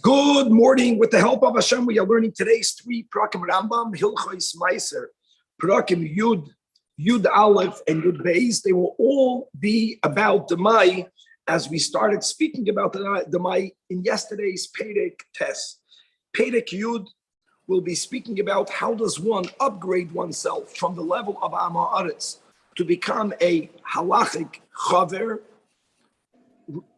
Good morning. With the help of Hashem, we are learning today's three Prakim Rambam, Hilchos Meiser, Prakim Yud Aleph, and Yud Beis. They will all be about the Mai, as we started speaking about the Mai in yesterday's Perek test. Perek Yud will be speaking about how does one upgrade oneself from the level of Am Haaretz to become a halachic chaver,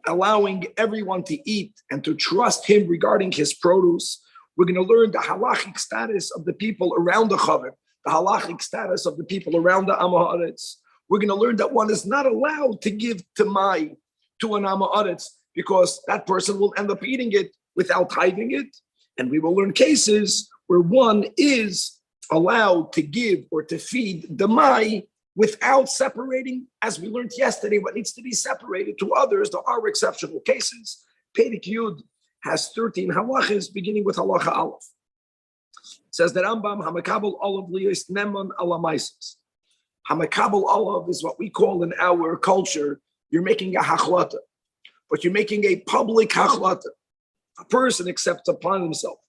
allowing everyone to eat and to trust him regarding his produce. We're going to learn the halachic status of the people around the chaver, the halachic status of the people around the Am Haaretz. We're going to learn that one is not allowed to give tamai to an Am Haaretz because that person will end up eating it without hiding it. And we will learn cases where one is allowed to give or to feed the mai without separating, as we learned yesterday, what needs to be separated to others. There are exceptional cases. Perek Yud has 13 halachas, beginning with halacha aleph. It says that Rambam, hamakabel olav liyos neman ala maises. Hamakabel olav is what we call in our culture, you're making a hachlata, but you're making a public hachlata. A person accepts upon himself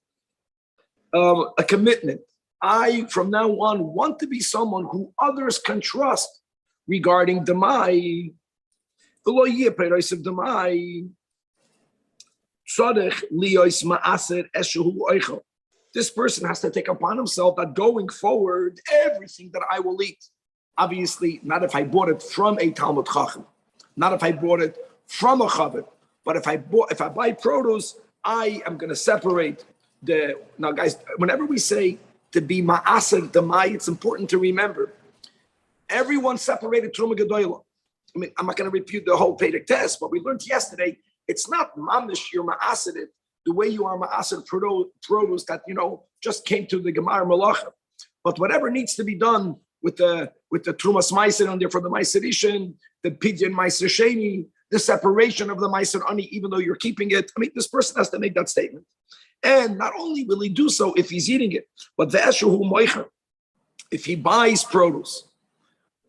a commitment. I, from now on, want to be someone who others can trust regarding Demai. This person has to take upon himself that going forward, everything that I will eat. Obviously, not if I bought it from a Talmud Chacham, not if I bought it from a Chaver, but if I buy produce, I am going to separate now, guys, whenever we say to be ma'aser demai, it's important to remember everyone separated truma gedola. I mean, I'm not going to repeat the whole Perek test, but we learned yesterday it's not mamish you're ma'aser it the way you are ma'aser produce that just came to the gemar malacha. But whatever needs to be done with the trumas meiser on there for the meiser rishon, the pidyon meiser sheni, the separation of the meiser ani, even though you're keeping it. I mean, this person has to make that statement. And not only will he do so if he's eating it, but the eshuhu moicher, if he buys produce,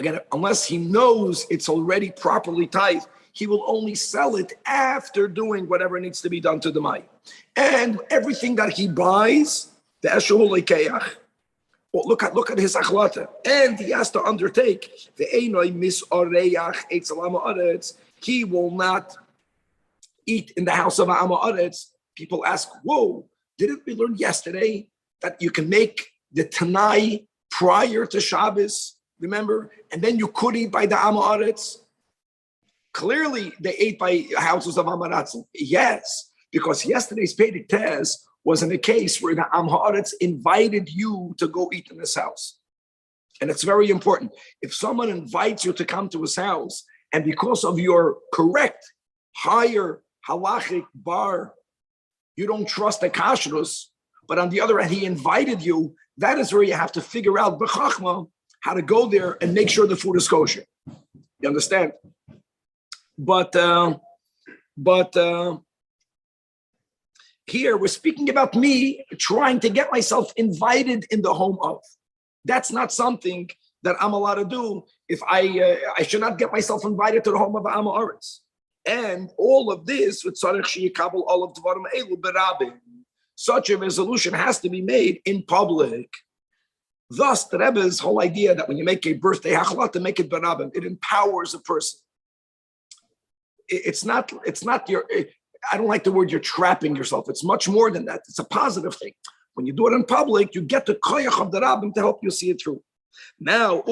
again, unless he knows it's already properly tied, he will only sell it after doing whatever needs to be done to the mai. And everything that he buys, the eshuhu leikeach, well, look at his achlata, and he has to undertake the einoi misoreach etzalam haaretz. He will not eat in the house of Am Haaretz. People ask, whoa, didn't we learn yesterday that you can make the Tanai prior to Shabbos, remember? And then you could eat by the Am Haaretz? Clearly, they ate by houses of Am Haaretz. Yes, because yesterday's Perek test was in a case where the Am Haaretz invited you to go eat in his house. And it's very important. If someone invites you to come to his house, and because of your correct, higher halachic bar, you don't trust the kashrus, but on the other hand, he invited you. That is where you have to figure out b'chachma how to go there and make sure the food is kosher. You understand? But here we're speaking about me trying to get myself invited in the home of. That's not something that I'm allowed to do. If I should not get myself invited to the home of Am Haaretz. And all of this with such a resolution has to be made in public. Thus, the Rebbe's whole idea that when you make a birthday hachlat, to make it berabim, it empowers a person. It's not your. I don't like the word you're trapping yourself. It's much more than that. It's a positive thing. When you do it in public, you get the koyach of the rabbim to help you see it through. Now,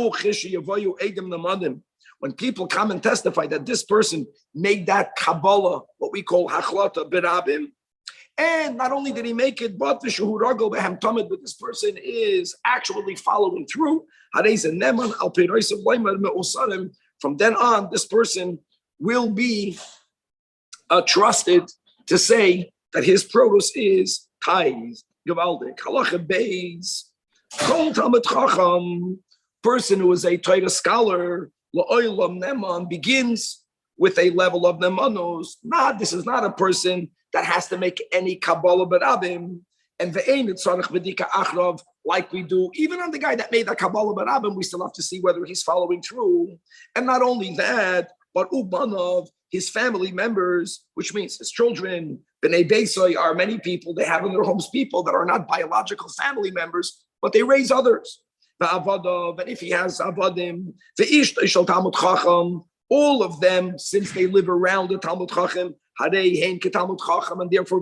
when people come and testify that this person made that Kabbalah, what we call Hachlata Birabim, and not only did he make it, but this person is actually following through. From then on, this person will be trusted to say that his produce is Taiz, Gavaldik, Halacha Beis, Kol Talmud Chacham, person who is a Torah scholar, La'olam Neman, begins with a level of Nemanos. This is not a person that has to make any Kabbalah Barabim, and ve'ein tzarich v'dika achrav, like we do even on the guy that made the Kabbalah Barabim. We still have to see whether he's following through. And not only that, but ubanav, his family members, which means his children, B'nei Beisoy are many people, they have in their homes people that are not biological family members, but they raise others. And if he has avadim, all of them, since they live around the Talmud Chacham, and therefore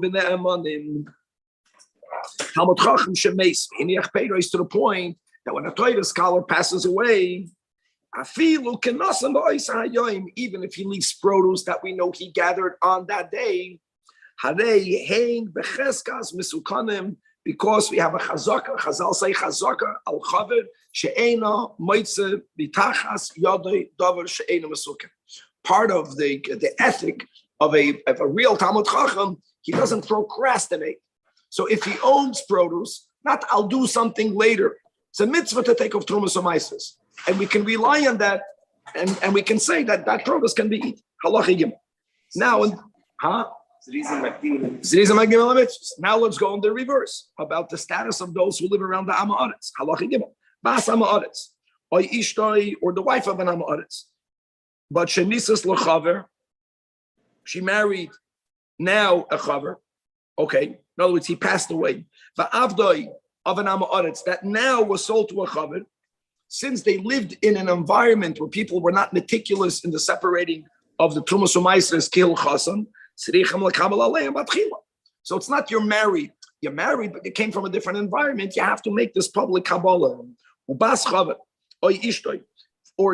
Talmud Chacham shemeis is to the point that when a Torah scholar passes away, even if he leaves produce that we know he gathered on that day, because we have a chazaka, Chazal say chazaka al chaver she'ena moitze bitachas yadei davar she'ena mesuken. Part of the ethic of a real Talmud Chacham, he doesn't procrastinate. So if he owns produce, not I'll do something later. It's a mitzvah to take off trumas or meises, and we can rely on that, and we can say that produce can be eaten. Halachigim. Now, now let's go in the reverse about the status of those who live around the Amma Aretz. Halachigim. Bas Amma Aretz, or Ishtoi, or the wife of an Amma Aretz. But shenisas lechaver, she married now a chaver. Okay, in other words, he passed away. Va'avdoi of an Amma Aretz that now was sold to a chaver, since they lived in an environment where people were not meticulous in the separating of the trumas u'maisres kil chasan. So it's not you're married, but you came from a different environment. You have to make this public kabbalah. Or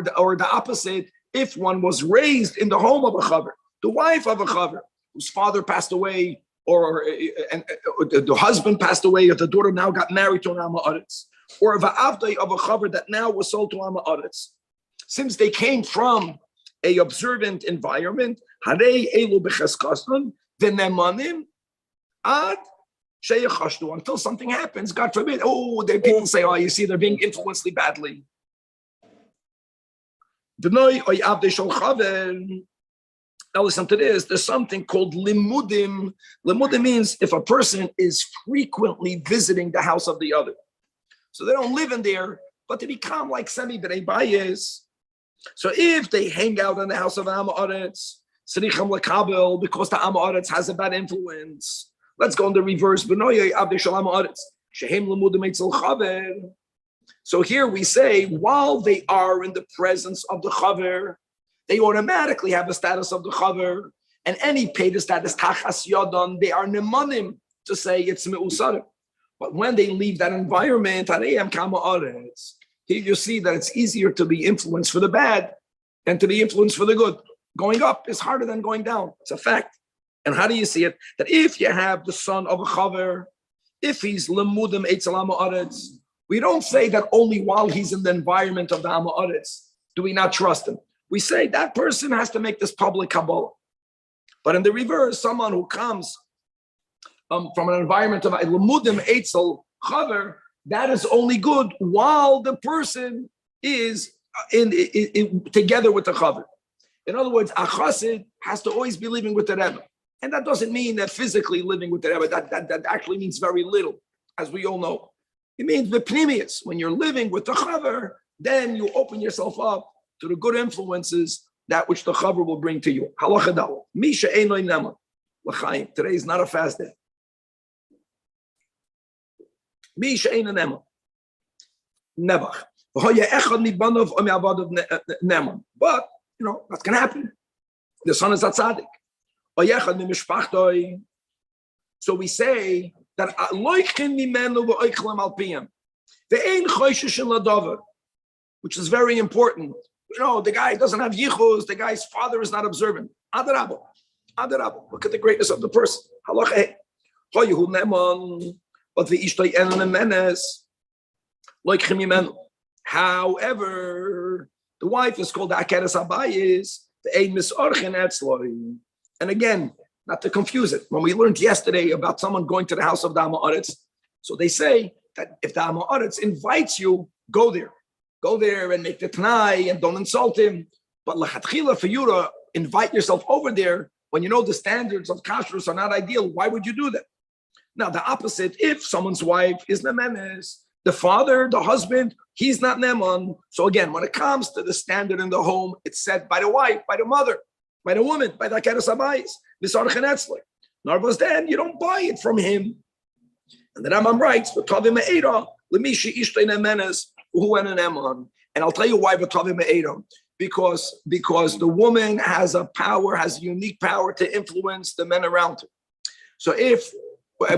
the opposite, if one was raised in the home of a chaver, the wife of a chaver, whose father passed away, or the husband passed away, or the daughter now got married to an Amma Aretz, or the avdai of a chaver that now was sold to Amma Aretz. Since they came from a observant environment, until something happens, God forbid. Oh, people say, oh, you see, they're being influenced badly. Now listen to this. There's something called limudim. Limudim means if a person is frequently visiting the house of the other. So they don't live in there, but they become like semi-b'nei bayis. So if they hang out in the house of Amma Aretz, Sricham lekabel, because the Amma Aretz has a bad influence. Let's go in the reverse. So here we say, while they are in the presence of the chaver, they automatically have the status of the chaver, and any paid status tachas yadon, they are nemanim to say it's me'usar. But when they leave that environment, here you see that it's easier to be influenced for the bad than to be influenced for the good. Going up is harder than going down. It's a fact. And how do you see it? That if you have the son of a chaver, if he's lemudim eitzel Amma Aretz, we don't say that only while he's in the environment of the Amma Aretz do we not trust him. We say that person has to make this public kabbalah. But in the reverse, someone who comes from an environment of a lemudim eitzel chaver, that is only good while the person is in together with the chaver. In other words, a chassid has to always be living with the Rebbe. And that doesn't mean that physically living with the Rebbe. That actually means very little, as we all know. It means b'pnimius. When you're living with the chaver, then you open yourself up to the good influences, that which the chaver will bring to you. Halacha dal. Misha einoi nema. L'chaim. Today is not a fast day. Misha einoi nema. Nevach. But that's going to happen. The son is a tzaddik. So we say that which is very important. The guy doesn't have yichus, the guy's father is not observant. Adarabo. Look at the greatness of the person. However, the wife is called the Akeres Abayis, the Ein Misorchen Etzloi. And again, not to confuse it, when we learned yesterday about someone going to the house of the Amma Aretz, so they say that if the Amma Aretz invites you, go there. Go there and make the Tanai and don't insult him. But Lachatchila, for you to invite yourself over there, when you know the standards of kashrus are not ideal, why would you do that? Now, the opposite, if someone's wife is Nemenes, the father, the husband, he's not Neman. So again, when it comes to the standard in the home, it's set by the wife, by the mother, by the woman, by the Akeres Abayis, Misarchen Etzloi. Narbos, then you don't buy it from him. And the Rambam writes, "V'tavim me'era l'mishi ishtei nemenes uhu en eman." And I'll tell you why v'tavim me'era. Because the woman has a power, has a unique power to influence the men around her. So if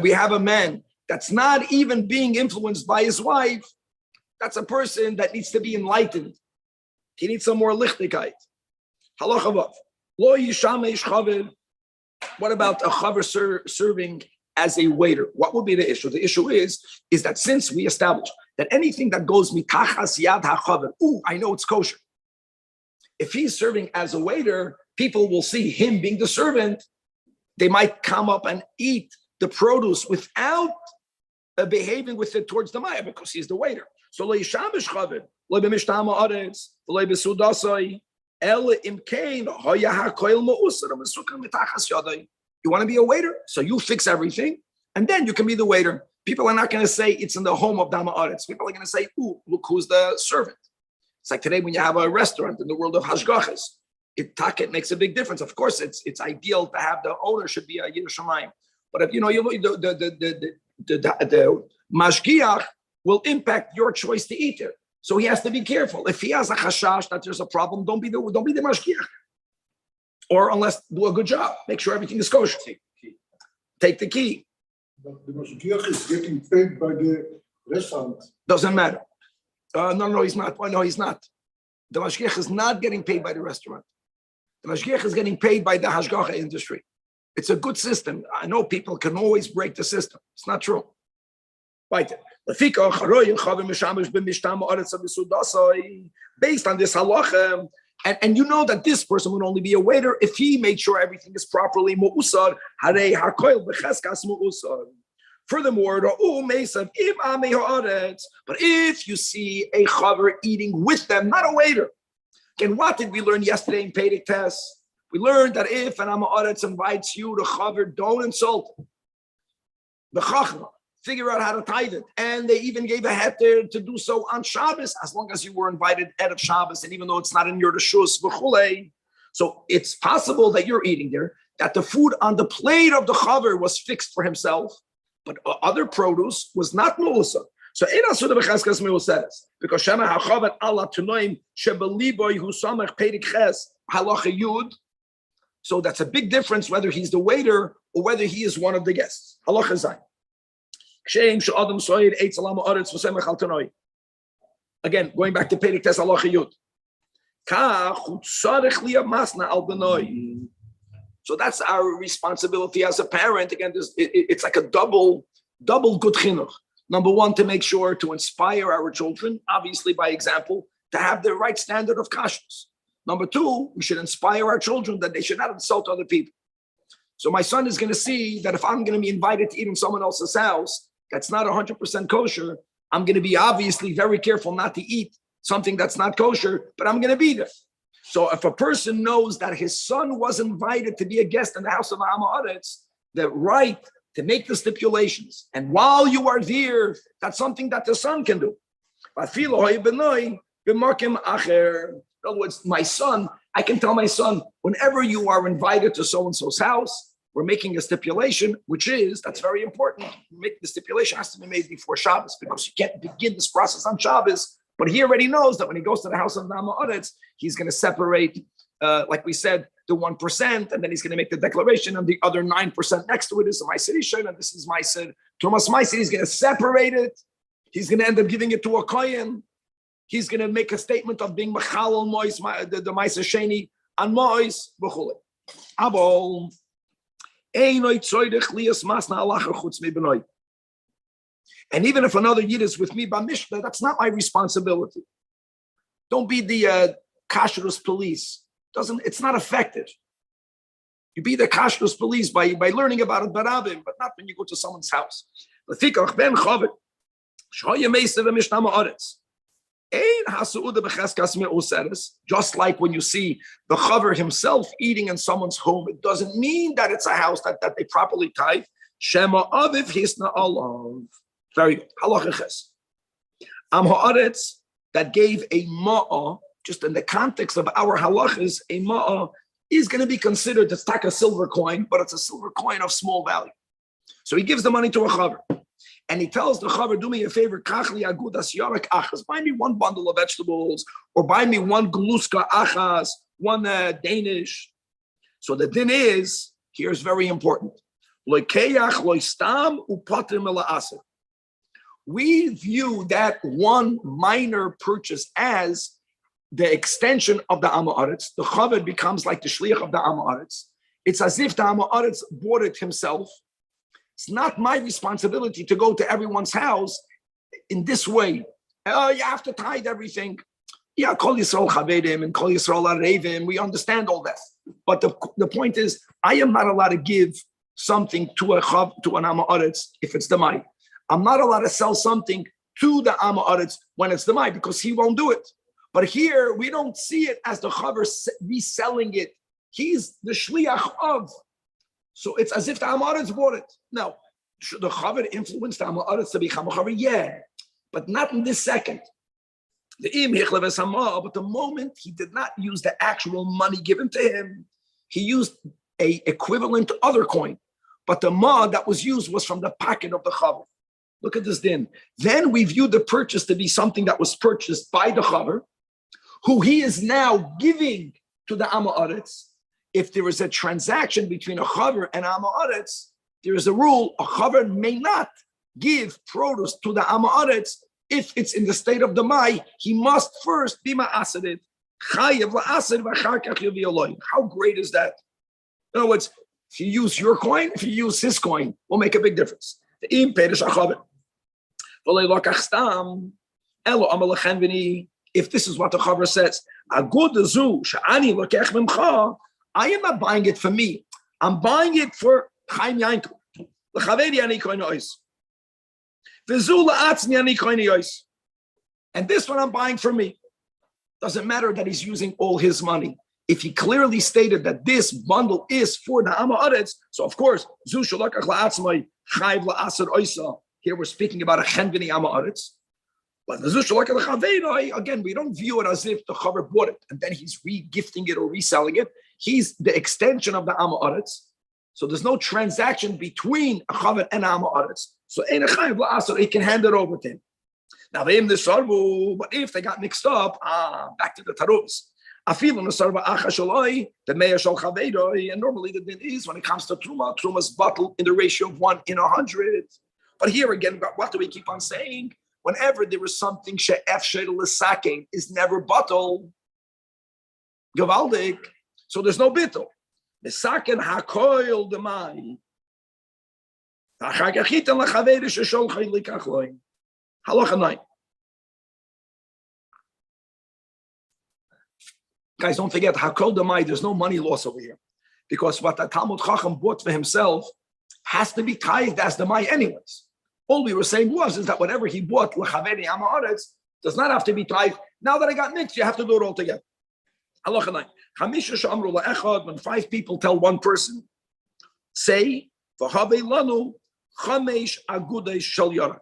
we have a man that's not even being influenced by his wife, that's a person that needs to be enlightened. He needs some more lichtigkeit. Halacha vav. Lo yishamesh chaver. What about a chaver serving as a waiter? What would be the issue? The issue is that since we established that anything that goes mitachas yad hachaver, I know it's kosher. If he's serving as a waiter, people will see him being the servant. They might come up and eat the produce without behaving with it towards the maya because he's the waiter. So lo yishamish chaver, lo b'mishtama aretz, lo b'sudasai, el imkein hoya hakoil ma'usar mesukam mitachas yadai. You want to be a waiter, so you fix everything, and then you can be the waiter. People are not going to say it's in the home of Dama Aretz. People are going to say, look who's the servant. It's like today when you have a restaurant in the world of hashgachas, it makes a big difference. Of course, it's ideal to have the owner should be a Yerushalayim, but if you look, the mashgiach will impact your choice to eat there. So he has to be careful. If he has a chashash that there's a problem, don't be the mashgiach, or unless do a good job, make sure everything is kosher. Take the key. But the mashgiach is getting paid by the restaurant. Doesn't matter. No, he's not. No, he's not. The mashgiach is not getting paid by the restaurant. The mashgiach is getting paid by the hashgacha industry. It's a good system. I know people can always break the system. It's not true. Right. Based on this halacha, and you know that this person would only be a waiter if he made sure everything is properly mu'usar. Furthermore, but if you see a chaver eating with them, not a waiter. Again, what did we learn yesterday in Pedic Test? We learned that if an Amaretz invites you to chaver, don't insult him. The chachma, figure out how to tithe it. And they even gave a heter to do so on Shabbos, as long as you were invited out of Shabbos, and even though it's not in your reshus, v'chulei. So it's possible that you're eating there, that the food on the plate of the chaver was fixed for himself, but other produce was not mu'usa. So because Shema hachavet Allah tunoim shebeliboy hu samach pedic ches halacha yud. So that's a big difference whether he's the waiter or whether he is one of the guests. Halacha zayin. Again, going back to pedic tes halacha yud. So that's our responsibility as a parent. Again, it's like a double good chinuch. Number one, to make sure to inspire our children, obviously by example, to have the right standard of kashrus. Number two, we should inspire our children that they should not insult other people. So my son is going to see that if I'm going to be invited to eat in someone else's house that's not 100% kosher, I'm going to be obviously very careful not to eat something that's not kosher, but I'm going to be there. So if a person knows that his son was invited to be a guest in the house of Ha'aretz, the right to make the stipulations, and while you are there, that's something that the son can do. In other words, my son, I can tell my son, whenever you are invited to so-and-so's house, we're making a stipulation, that's very important. The stipulation has to be made before Shabbos, because you can't begin this process on Shabbos. But he already knows that when he goes to the house of Ha'aretz, he's going to separate, like we said, the 1%, and then he's going to make the declaration, and the other 9% next to it is my Rishon, and this is my Sid. Thomas Meiser, he's going to separate it. He's going to end up giving it to a Kohen. He's going to make a statement of being Mechalal Mois, the Meiser Sheni, and Mois, v'chule. Abol, Einoi Tzoydech Lias Masna Alacha Chutz Mi Benoi. And even if another Yid is with me by Mishnah, that's not my responsibility. Don't be the kashrus police. It's not effective. You be the kashrus police by learning about it, but not when you go to someone's house. Just like when you see the chaver himself eating in someone's home, it doesn't mean that it's a house that they properly tithe. Shema aviv hisna alav. Very good. Halacha ches. Am ha'aretz that gave a ma'ah, just in the context of our halachas, a ma'ah is going to be considered to stack a silver coin, but it's a silver coin of small value. So he gives the money to a chaver. And he tells the chaver, do me a favor, buy me one bundle of vegetables, or buy me one gluska achas, one Danish. So the din is, here's very important. We view that one minor purchase as the extension of the Am Haaretz. The chaver becomes like the shliach of the Am Haaretz. It's as if the Am Haaretz bought it himself. It's not my responsibility to go to everyone's house in this way. You have to tithe everything. Yeah, Kol Yisrael Chavedim and Kol Yisrael Arevim. We understand all that. But the point is, I am not allowed to give something to an Am Haaretz if it's the Mai. I'm not allowed to sell something to the Am Haaretz when it's the Mai because he won't do it. But here, we don't see it as the chaver reselling it. He's the shliach of. So it's as if the Am Haaretz bought it. Now, should the chaver influence the Am Haaretz to become a chaver? Yeah, but not in this second. But the moment he did not use the actual money given to him, he used a equivalent other coin. But the ma that was used was from the pocket of the chaver. Look at this din. Then we view the purchase to be something that was purchased by the chaver, who he is now giving to the Am Haaretz. If there is a transaction between a chaver and Am Haaretz, there is a rule: a chaver may not give produce to the Am Haaretz if it's in the state of the Mai. He must first be ma'asered. How great is that? In other words, if you use your coin, if you use his coin, will make a big difference. If this is what the chaver says, I am not buying it for me. I'm buying it for Chaim Yankel. And this one I'm buying for me. Doesn't matter that he's using all his money. If he clearly stated that this bundle is for the Am Haaretz, so of course, here we're speaking about a Chenvini Am Haaretz. But again, we don't view it as if the chaver bought it and then he's re-gifting it or reselling it. He's the extension of the Am Haaretz. So there's no transaction between a chaver and Am Haaretz. So he can hand it over to him. Now, but if they got mixed up, back to the Tarus. And normally the din is when it comes to Truma's bottle in the ratio of 1 in 100. But here again, what do we keep on saying? Whenever there is something she'ef shel l'sakein is never bottle, gavaldik. So there's no bittul. L'sakein hakoil demai. Hachagachitan lachaveri shesholchay likachloin. Halacha 9. Guys, don't forget, hakol demai. There's no money loss over here, because what the Talmud Chacham bought for himself has to be tithed as demai anyways. All we were saying is that whatever he bought, l'chaveri Am Haaretz, does not have to be tithed. Now that I got mixed, you have to do it all together. Halacha 9. When 5 people tell one person, say, v'havei lanu chamesh agudei shel yarak.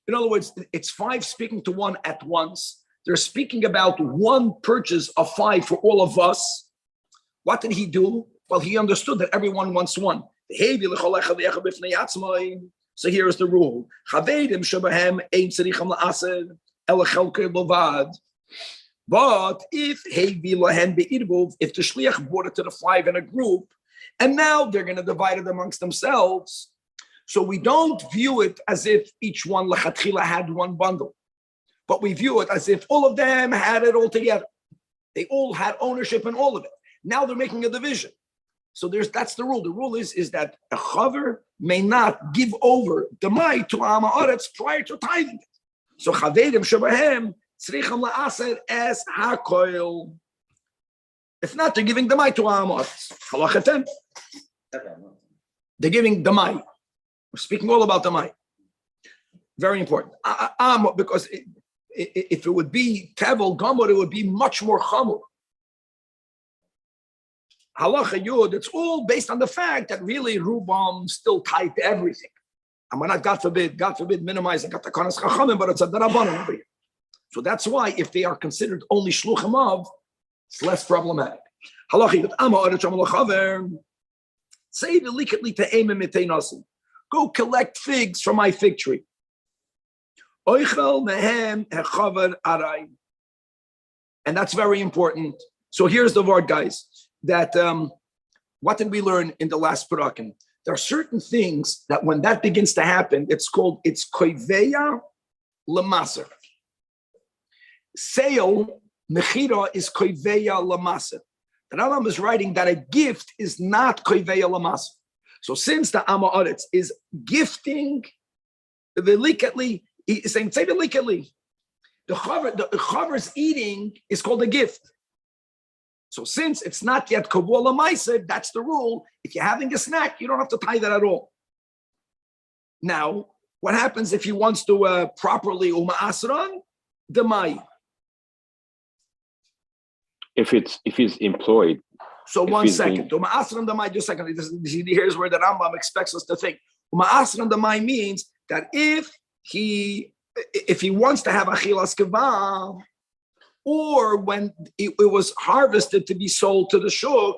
In other words, it's 5 speaking to one at once. They're speaking about one purchase of 5 for all of us. What did he do? Well, he understood that everyone wants one. So here is the rule. But if the shliach brought it to the 5 in a group, and now they're going to divide it amongst themselves, so we don't view it as if each one lechatchila had one bundle, but we view it as if all of them had it all together. They all had ownership in all of it. Now they're making a division. So that's the rule. The rule is that a chaver may not give over the mai to Am Haaretz prior to tithing it. So chaverim shebahem tzricham la'aser es hakoil. If not, they're giving the mai to Am Haaretz. Halacha 10. They're giving the mai. We're speaking all about the mai. Very important. Because if it would be tevel gamor, it would be much more chamor. Halacha Yud, it's all based on the fact that really Rambam still tied to everything. I'm not, God forbid, minimizing Katakanas Chachamim, but it's a Darabanan over here. So that's why if they are considered only Shluchim of, It's less problematic. Halachi with Ama Oretz Shamal Chaver. Say the likatli to aim and go collect figs from my fig tree. Oichel mehem hechaver aray. And that's very important. So here's the word, guys. That what did we learn in the last parakim? There are certain things that when that begins to happen, it's koiveya lemaser. Sale mechira is koiveya lemaser. The Rambam is writing that a gift is not koiveya lemaser. So since the Ama Oretz is gifting the likatli, he's saying say the likatli. The chaver's eating is called a gift. So since it's not yet kavua lemaser, that's the rule. If you're having a snack, you don't have to tie that at all. Now, what happens if he wants to properly uma'asran demai? If he's employed. So 1 second. Uma'asran demai, just a second. Here's where the Rambam expects us to think. Uma'asran demai means that if he wants to have achilas kavah, or when it was harvested to be sold to the shuk.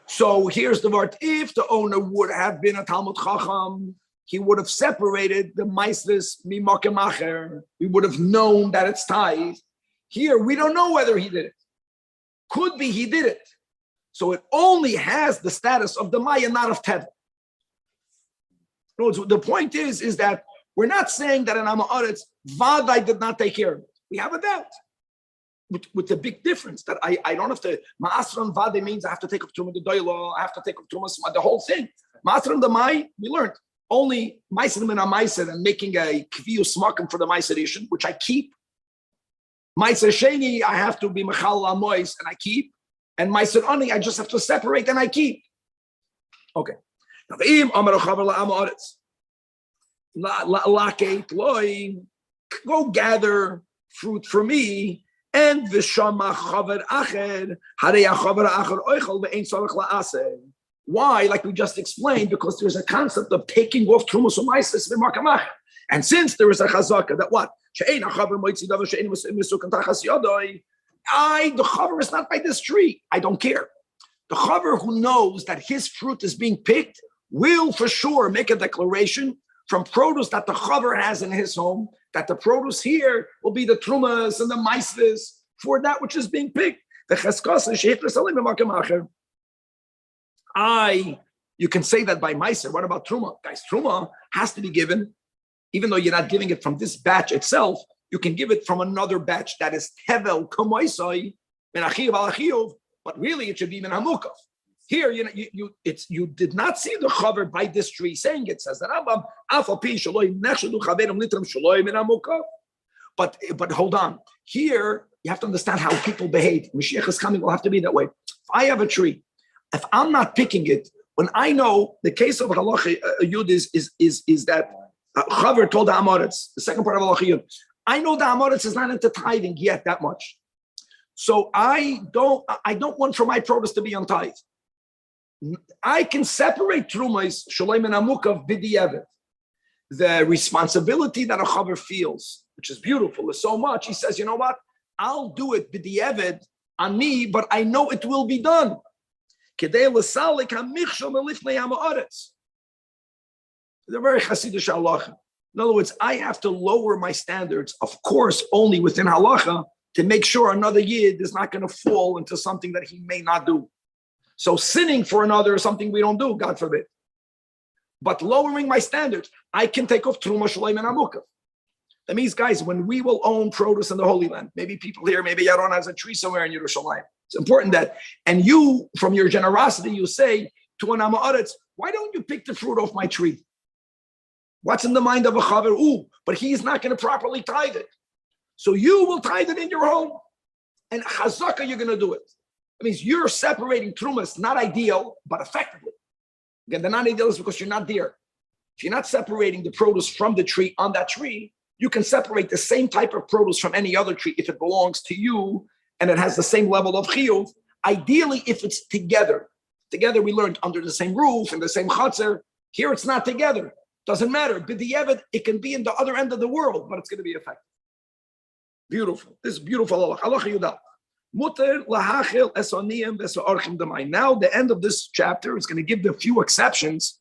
So here's the word: if the owner would have been a Talmud Chacham, he would have separated the maislis mimakem acher. We would have known that it's tithe. Here, we don't know whether he did it. Could be he did it. So it only has the status of the maya, not of teva. No, the point is that we're not saying that an Ama Oretz Vadai did not take care of it. We have a doubt. With the big difference that I don't have to, Ma'asran Vadai means I have to take up Truma the Doilo, I have to take up Truma, the whole thing. Ma'asran the Mai, we learned. Only Maiser and Maiser and making a Kviyu Smakim for the Maiser edition, which I keep. Maiser Sheni, I have to be Mechal Amois and I keep. And Maiser Ani, I just have to separate and I keep. Okay. Now, V'im Amar Chaver LaAma Oretz. Go gather fruit for me, and v'shama chaver acher, harei chaver acher oichel ve'ein tzarich la'aseh. Why? Like we just explained, because there's a concept of taking off trumas u'maisis v'markam acher. And since there is a chazaka that what? She'ein chaver moitzi davar she'ein misukan tachas yadoi. The chaver is not by this tree. I don't care. The chaver who knows that his fruit is being picked will for sure make a declaration from produce that the chaver has in his home, that the produce here will be the trumas and the maislis for that which is being picked. You can say that by maiser. What about truma? Guys, truma has to be given, even though you're not giving it from this batch itself, you can give it from another batch that is tevel kamoisai, but really it should be min hamukaf. Here, you did not see the chaver by this tree saying it. Says that Rambam, but hold on. Here, you have to understand how people behave. Mashiach is coming, will have to be that way. If I have a tree, if I'm not picking it, when I know the case of halacha yud is that chaver told the Amoritz, the second part of halacha yud, I know the Amoritz is not into tithing yet that much. So I don't want for my produce to be on tithe. I can separate trumais shalom and amukav b'di'evet. The responsibility that a chaver feels, which is beautiful, is so much. He says, you know what? I'll do it b'di'evet on me, but I know it will be done. Kedei l'salik hamichshel melifnei ha'ma'aretz. They're very chassidish halacha. In other words, I have to lower my standards, of course, only within halacha, to make sure another yid is not going to fall into something that he may not do. So sinning for another is something we don't do, God forbid. But lowering my standards, I can take off Truma Shalom and Amukav. That means, guys, when we will own produce in the Holy Land, maybe people here, maybe Yaron has a tree somewhere in Yerushalayim. It's important that, and you, from your generosity, you say to an Amaretz, why don't you pick the fruit off my tree? What's in the mind of a chaver? Ooh, but he's not going to properly tithe it. So you will tithe it in your home. And chazaka, you're going to do it. That means you're separating trumas, not ideal, but effectively. Again, the not ideal is because you're not there. If you're not separating the produce from the tree on that tree, you can separate the same type of produce from any other tree if it belongs to you and it has the same level of chiyuv. Ideally, if it's together. Together, we learned under the same roof and the same chutzner. Here, it's not together. Doesn't matter. B'di'evet, it can be in the other end of the world, but it's going to be effective. Beautiful. This is beautiful. Halacha Yudal. Muter lahachil esoniyim v'esorchim demai. Now, the end of this chapter is going to give the few exceptions.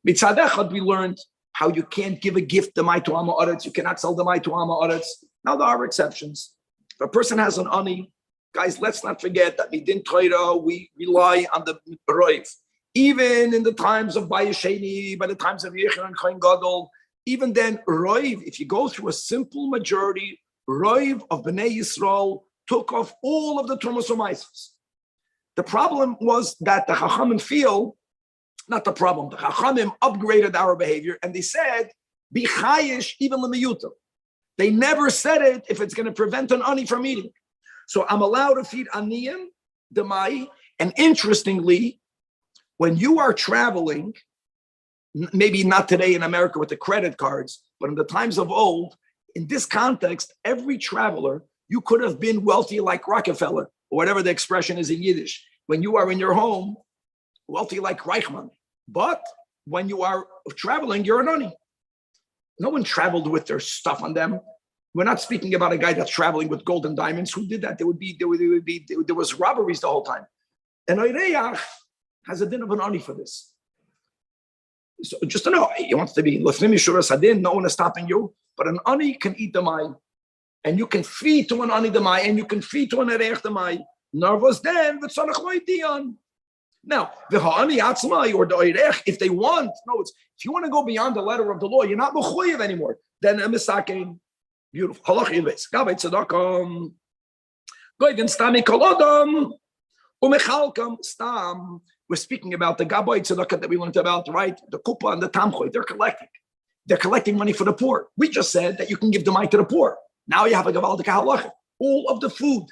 Mitzad echad, we learned how you can't give a gift demai to Amma Aretz. You cannot sell demai to Amma Aretz. Now, there are exceptions. If a person has an ani, guys, let's not forget that midin Torah, we rely on the roiv. Even in the times of Bayesheni, by the times of Yechon and Kohen Gadol, even then, roiv, if you go through a simple majority, roiv of Bnei Yisrael took off all of the Trumas U'Maisas. The problem was that the Chachamim feel, not the problem, the Chachamim upgraded our behavior and they said, be chayish even l'miyuta. They never said it if it's going to prevent an ani from eating. So I'm allowed to feed aniyim, demai, and interestingly, when you are traveling, maybe not today in America with the credit cards, but in the times of old, in this context, every traveler, you could have been wealthy like Rockefeller, or whatever the expression is in Yiddish. When you are in your home, wealthy like Reichman. But when you are traveling, you're an ani. No one traveled with their stuff on them. We're not speaking about a guy that's traveling with gold and diamonds. Who did that? There was robberies the whole time. And Oireach has a din of an ani for this. So just to know, he wants to be lefnim yishuras hadin. No one is stopping you, but an ani can eat the mai. And you can feed to an ani demai, and you can feed to an erech demai. Nervous then, but dion. Now, the ha'ani atzmai or the erech, if they want, no, it's if you want to go beyond the letter of the law, you're not mechuyev anymore. Then a misakein, beautiful. Halach yinves. Gabay tzedakam. Goyden stami kolodam. Umechalkam stam. We're speaking about the gabay tzedakah that we learned about, right? The kupa and the tamchoy. They're collecting. They're collecting money for the poor. We just said that you can give the money to the poor. Now you have a gavaldik halacha. All of the food,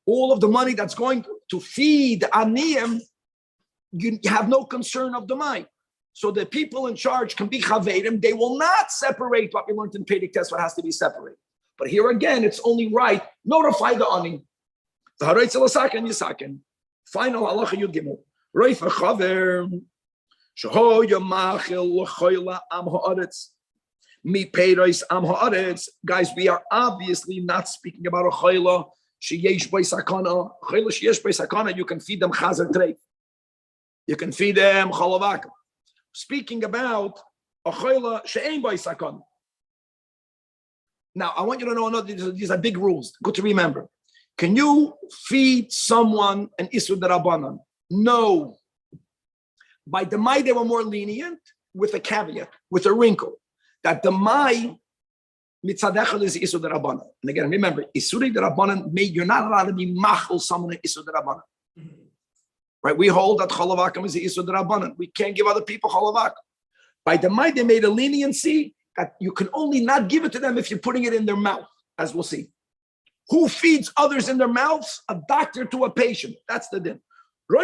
all of the money that's going to feed aniyim, you have no concern of the money. So the people in charge can be chavedim. They will not separate what we learned in Pedic test, what has to be separated. But here again, it's only right. Notify the ani. The haroitz elasaken yisaken. Final halacha yud gimel. Roifa chaver. Sheho yamachil l'choyla am ha'aretz. Mi peiros am ha'aretz. Guys, we are obviously not speaking about a choyla sheyesh by sakana. Choyla sheyesh by sakana, you can feed them chazer treif. You can feed them chalavak. Speaking about a choyla she'ein by sakana. Now, I want you to know these are big rules. Good to remember. Can you feed someone an isur derabanan? No. By the Mai, they were more lenient with a caveat, with a wrinkle, that the Mai mitzad echad is isur derabanan. And again, remember, isur derabanan, you're not allowed to be machal someone an isur derabanan. Right? We hold that chalavakam is the isur derabanan. We can't give other people chalavakam. By the Mai, they made a leniency that you can only not give it to them if you're putting it in their mouth, as we'll see. Who feeds others in their mouths? A doctor to a patient. That's the din. So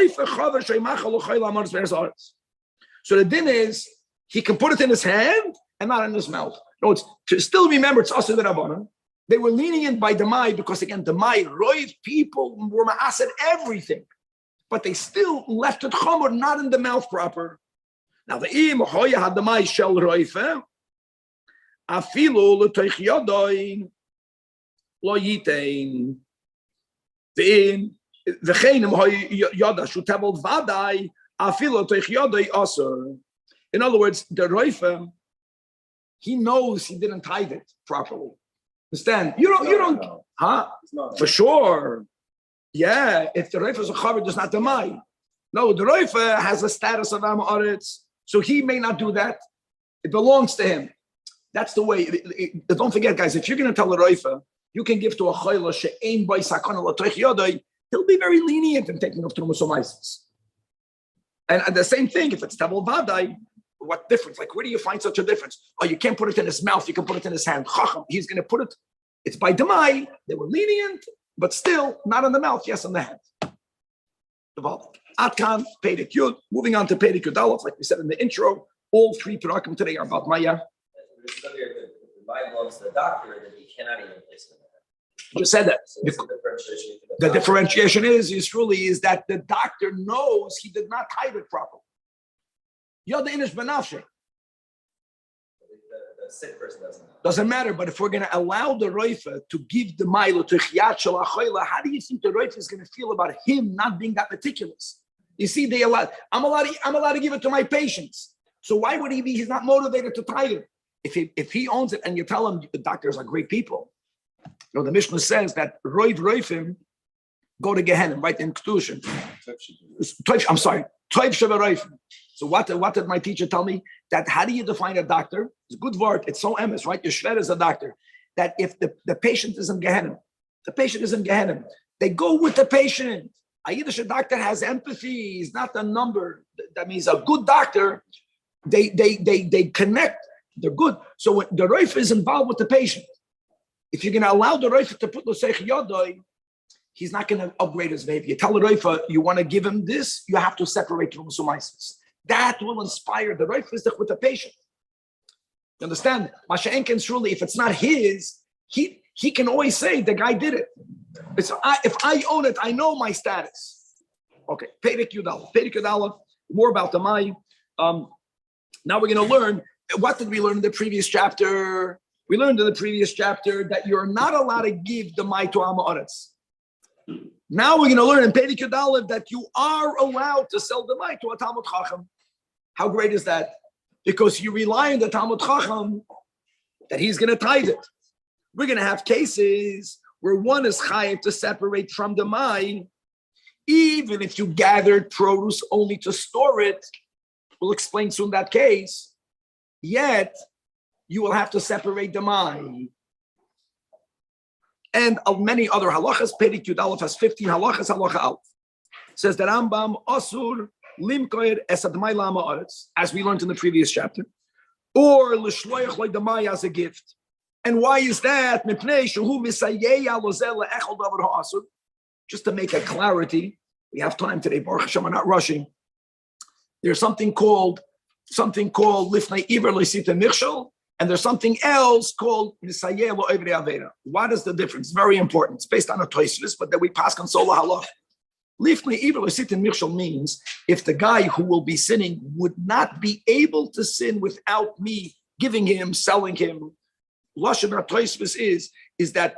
the din is, he can put it in his hand and not in his mouth. No, it's to still remember it's asur d'rabbanan. They were lenient by the Mai because again, the Mai, roiv people were ma'ased everything, but they still left it chomer, not in the mouth proper. Now the im hoya had the Mai shel roiv, afilu l'toich yodoin lo yitein. The in other words, the Roifa, he knows he didn't tithe it properly. Understand? You don't, huh? For sure. Yeah, if the Roifa is a chaver, does not the Mai. No, the Roifa has a status of Am Aretz, so he may not do that. It belongs to him. That's the way. Don't forget, guys, if you're going to tell the Roifa, you can give to a chayla she'ein by sakana l'toich yodai, he'll be very lenient in taking of Trumas U'Maisas. And the same thing, if it's Tabel Vadai, what difference? Like, where do you find such a difference? Oh, you can't put it in his mouth, you can put it in his hand. Chacham, he's going to put it, it's by Demai, they were lenient, but still not in the mouth, yes, in the hand. Atkan, Pedic Yud, moving on to Pedic Yud Aleph, like we said in the intro, all three Perakim today are about Maya. The Bible belongs to the doctor that he cannot even place it in there. You just said that. So The differentiation is that the doctor knows he did not tithe it properly. Yoda inish benafshe. The sick person doesn't know. Doesn't matter, but if we're going to allow the Roifa to give the Milo to Chiyat Shel HaChoila, how do you think the Roifa is going to feel about him not being that meticulous? You see, I'm allowed to give it to my patients. So why would he be? He's not motivated to try it. If he owns it and you tell him the doctors are great people. You know, the Mishnah says that Roifim go to Gehenna, right in Kedushin. I'm sorry, Toiv Sheva Roifim. So what did my teacher tell me? That how do you define a doctor? It's a good word. It's so emes, right? Your shver is a doctor. That if the patient is in Gehenna, they go with the patient. A Yiddish doctor has empathy. He's not a number. That means a good doctor. They connect. They're good. So when the Roif is involved with the patient, if you're going to allow the Roif to put L'seich Yodoi, he's not going to upgrade his behavior. You tell the Roif, you want to give him this, you have to separate from Sumaisis. That will inspire the Roif with the patient. You understand? Masha'enken truly, if it's not his, he can always say the guy did it. If I own it, I know my status. Okay, Perek Yudala, more about the Mai. Now we're going to learn, what did we learn in the previous chapter? We learned in the previous chapter that you're not allowed to give the Mai to Amaretz. Now we're going to learn in Perek Yudala that you are allowed to sell the Mai to a Talmud Chacham. How great is that? Because you rely on the Talmud Chacham that he's going to tithe it. We're going to have cases where one is chayiv to separate from the Mai, even if you gathered produce only to store it. We'll explain soon that case. Yet, you will have to separate the Mai. And of many other halachas, Perek Yud Aleph has 15 halachas, halacha Aleph. Says that Rambam, Asur, Limkoyer, Esad Mai Lama Aretz, as we learned in the previous chapter, or L'shloich like the Mai as a gift. And why is that? Just to make a clarity, we have time today, Baruch Hashem, we're not rushing. There's something called Lifnei Iver L'Sita Michshel, and there's something else called Nisayeh Lo Evri Avera. What is the difference? Very important. It's based on a Tosfos, but then we pass on Sola Halach. Lifnei Iver L'Sita Michshel means if the guy who will be sinning would not be able to sin without me giving him, selling him. Lashon HaTosfos is that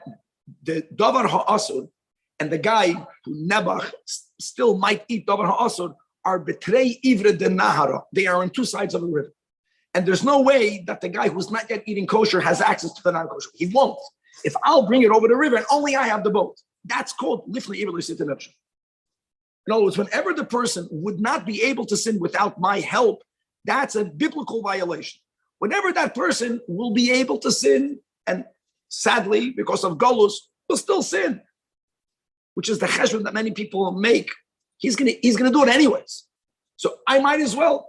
the Davar HaAsur and the guy who Nebach still might eat Davar HaAsur are Betrei Ivre de Nahara. They are on two sides of the river. And there's no way that the guy who's not yet eating kosher has access to the non-kosher. He won't. If I'll bring it over the river and only I have the boat, that's called Lifnei Ivre L'Sita Michshel. In other words, whenever the person would not be able to sin without my help, that's a biblical violation. Whenever that person will be able to sin, and sadly, because of Golus, will still sin, which is the cheshbon that many people make, he's gonna do it anyways. So I might as well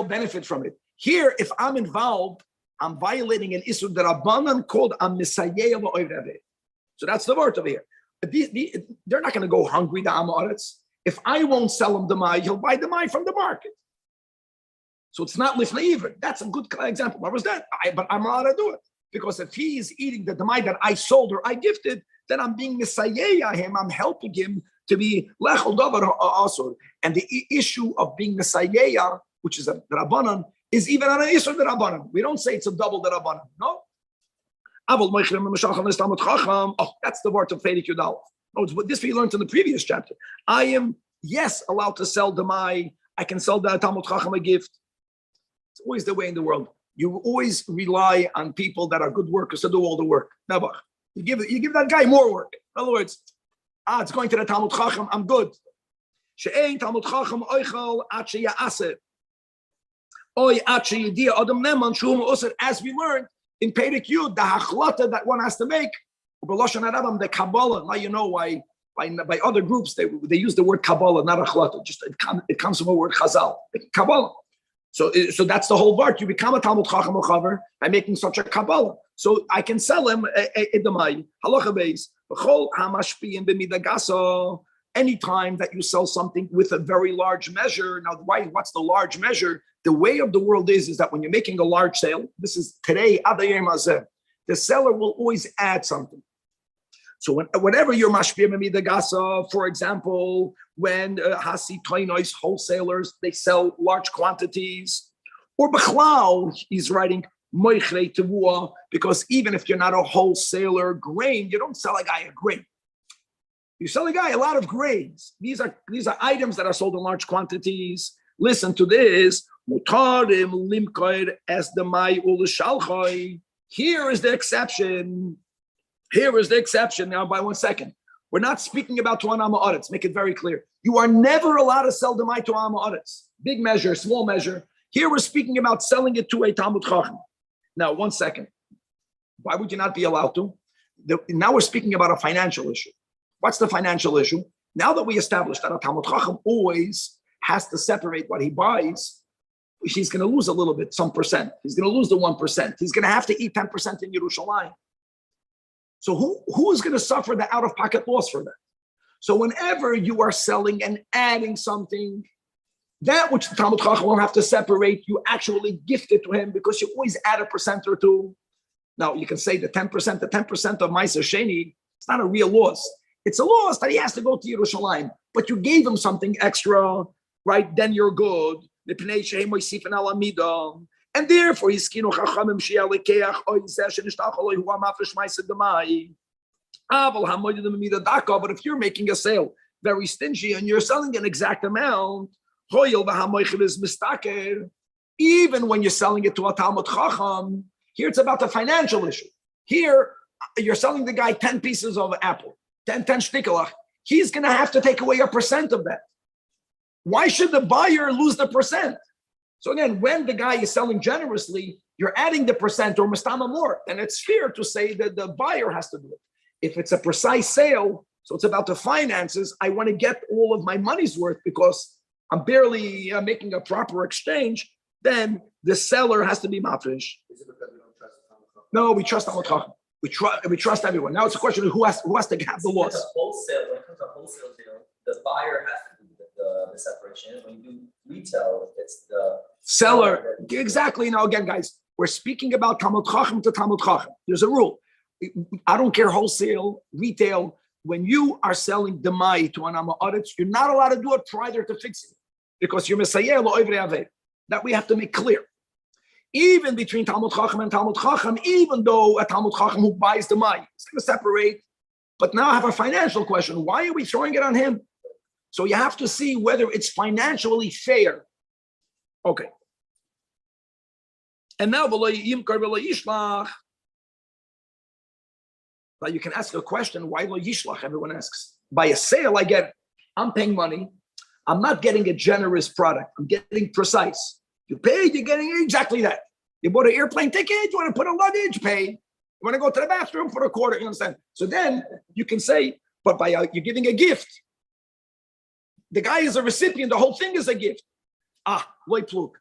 benefit from it. Here, if I'm involved, I'm violating an Isur D'Rabbanan called a Misayeh V'Oiveh. So that's the word over here. They're not going to go hungry to Amaretz. If I won't sell him the Mai, he'll buy the Mai from the market. So it's not Lifnei Iver. That's a good example. What was that? But I'm allowed to do it. Because if he is eating the Mai that I sold or I gifted, then I'm being Misayeh him. I'm helping him to be Lechol Davar Asur. And the issue of being Misayeh, which is a Rabbanan, is even on an Isur D'Rabbanan. We don't say it's a double D'Rabbanan. No. Oh, that's the word of Perek Yud Aleph. No, this we learned in the previous chapter. I am, yes, allowed to sell the Mai. I can sell the Talmud Chacham a gift. It's always the way in the world. You always rely on people that are good workers to do all the work. Never. You give that guy more work. In other words, it's going to the Talmud Chacham, I'm good. She'ein Talmud Chacham oichel at sheya'aseh. Oy at sheyidia adam neman shum user. As we learned in Perek Yud, the hachlata that one has to make, the Kabbalah. Now you know why by other groups they use the word Kabbalah, not hachlata. Just it comes from the word Chazal, Kabbalah. So that's the whole part. You become a Talmud Chacham Chaver by making such a Kabbalah. So I can sell him a Demai. Halacha beis. Anytime that you sell something with a very large measure. Now, what's the large measure? The way of the world is that when you're making a large sale, this is today, the seller will always add something. So whenever you're mashpia b'midagasa, for example, when hasi toinois wholesalers, they sell large quantities, or b'chlal, he's writing, moichrei tevua, because even if you're not a wholesaler grain, you don't sell a guy a grain. You sell a guy a lot of grains. These are items that are sold in large quantities. Listen to this. Mutarim limkoir es demai u'lishalchoi. Here is the exception. Here is the exception. Now, by 1 second. We're not speaking about Tu'an Ha'ma'aretz. Make it very clear. You are never allowed to sell demai Tu'an Ha'ma'aretz. Big measure, small measure. Here we're speaking about selling it to a Talmud Chacham. Now, 1 second. Why would you not be allowed to? Now we're speaking about a financial issue. What's the financial issue? Now that we established that a Talmud Chacham always has to separate what he buys, he's going to lose a little bit, some percent. He's going to lose the 1%. He's going to have to eat 10% in Yerushalayim. So who is going to suffer the out-of-pocket loss for that? So whenever you are selling and adding something, that which the Talmud Chacham will have to separate, you actually gift it to him because you always add a percent or two. Now, you can say the 10% of Meiser Sheni, it's not a real loss. It's a loss that he has to go to Yerushalayim, but you gave him something extra, right? Then you're good. And therefore, he's but if you're making a sale very stingy and you're selling an exact amount, even when you're selling it to a Talmud Chacham, here it's about the financial issue. Here, you're selling the guy 10 pieces of apple. 10 shtikelach, he's going to have to take away a percent of that. Why should the buyer lose the percent? So again, when the guy is selling generously, you're adding the percent or mastama more, and it's fair to say that the buyer has to do it. If it's a precise sale, so it's about the finances, I want to get all of my money's worth because I'm barely making a proper exchange, then the seller has to be mafresh. Is it because we don't trust the Talmud Chacham? No, we trust Talmud Chacham. We trust everyone. Now it's a question of who has to have the loss. When it comes to wholesale deal, the buyer has to do the separation. When you do retail, it's the seller. Exactly. Now again, guys, we're speaking about Talmud Chacham to Talmud Chacham. There's a rule. I don't care wholesale, retail. When you are selling demai to an ha'ma'aretz, you're not allowed to do it prior to fixing it because you're mesayeh lo oivre aved. That we have to make clear. Even between Talmud Chacham and Talmud Chacham, even though a Talmud Chacham who buys the mai, it's going to separate. But now I have a financial question. Why are we throwing it on him? So you have to see whether it's financially fair. Okay. And now, now you can ask a question, why lo yishlach? Everyone asks. By a sale, I get, I'm paying money. I'm not getting a generous product. I'm getting precise. You paid, you're getting exactly that. You bought an airplane ticket, you want to put a luggage, pay. You want to go to the bathroom, put a quarter, you understand? So then you can say, but by you're giving a gift. The guy is a recipient, the whole thing is a gift. Loy plug.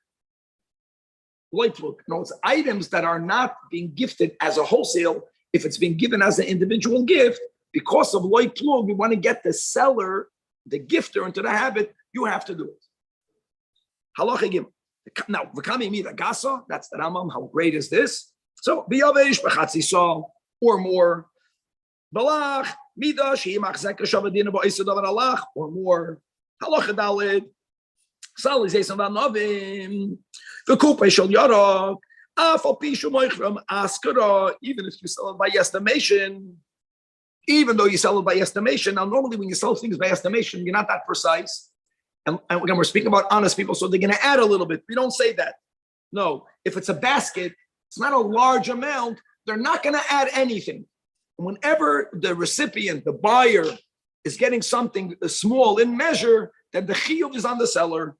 No, it's items that are not being gifted as a wholesale. If it's being given as an individual gift, because of loy plug, we want to get the seller, the gifter into the habit, you have to do it. Halacha gim. Now, v'kami mida gasa, that's the Rambam. How great is this? So, biyavish b'chatzisa or more. Balach mida sheimach zeka shavadina ba'isadav alach or more. Halacha dalid. Sali zeisam v'novim. V'kupay shel yarok. Afal pishu moichram askara. Even if you sell it by estimation, even though you sell it by estimation. Now, normally when you sell things by estimation, you're not that precise. And again, we're speaking about honest people, so they're going to add a little bit. We don't say that. No, if it's a basket, it's not a large amount, they're not going to add anything. Whenever the recipient, the buyer, is getting something small in measure, then the chiyuv is on the seller.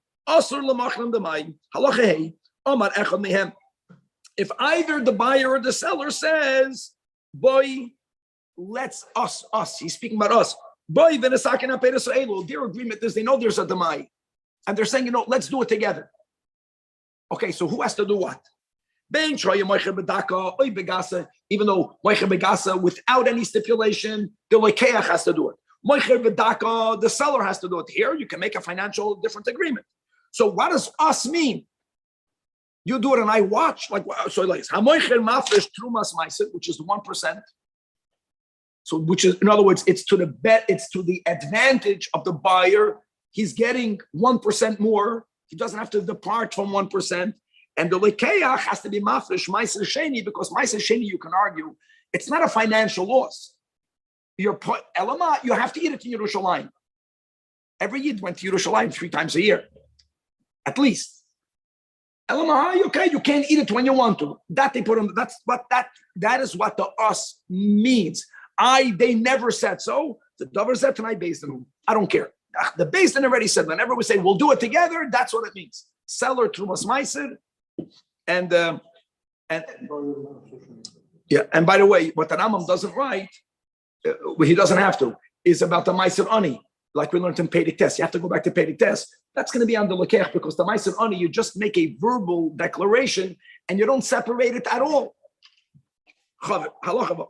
If either the buyer or the seller says, boy, let's us, he's speaking about us. Their agreement is they know there's a demai. And they're saying, let's do it together. Okay, so who has to do what? Even though moicher begasa, without any stipulation, the lekeach has to do it. Moicher bedaka, the seller has to do it. Here, you can make a financial different agreement. So what does us mean? You do it and I watch. So like hamoicher mafresh trumas ma'aser, which is the 1%. So, which is, in other words, it's to the advantage of the buyer. He's getting 1% more. He doesn't have to depart from 1%. And the lekeach has to be mafresh ma'aser sheni, because ma'aser sheni, you can argue, it's not a financial loss. Your point, elama, you have to eat it in Yerushalayim. Every Yid went to Yerushalayim 3 times a year, at least. Elama, okay, you can't eat it when you want to. That they put on. That is what the us means. They never said so. The Dover said tonight based on whom? I don't care. The Beis Din already said, whenever we say we'll do it together, that's what it means. Seller Trumas Meiser, and yeah. And by the way, what the Rambam doesn't write, he doesn't have to, is about the Meiser Ani, like we learned in Pedig Test. You have to go back to Pedig Test. That's going to be on the Lekech, because the Meiser Ani, you just make a verbal declaration and you don't separate it at all. How did Meiser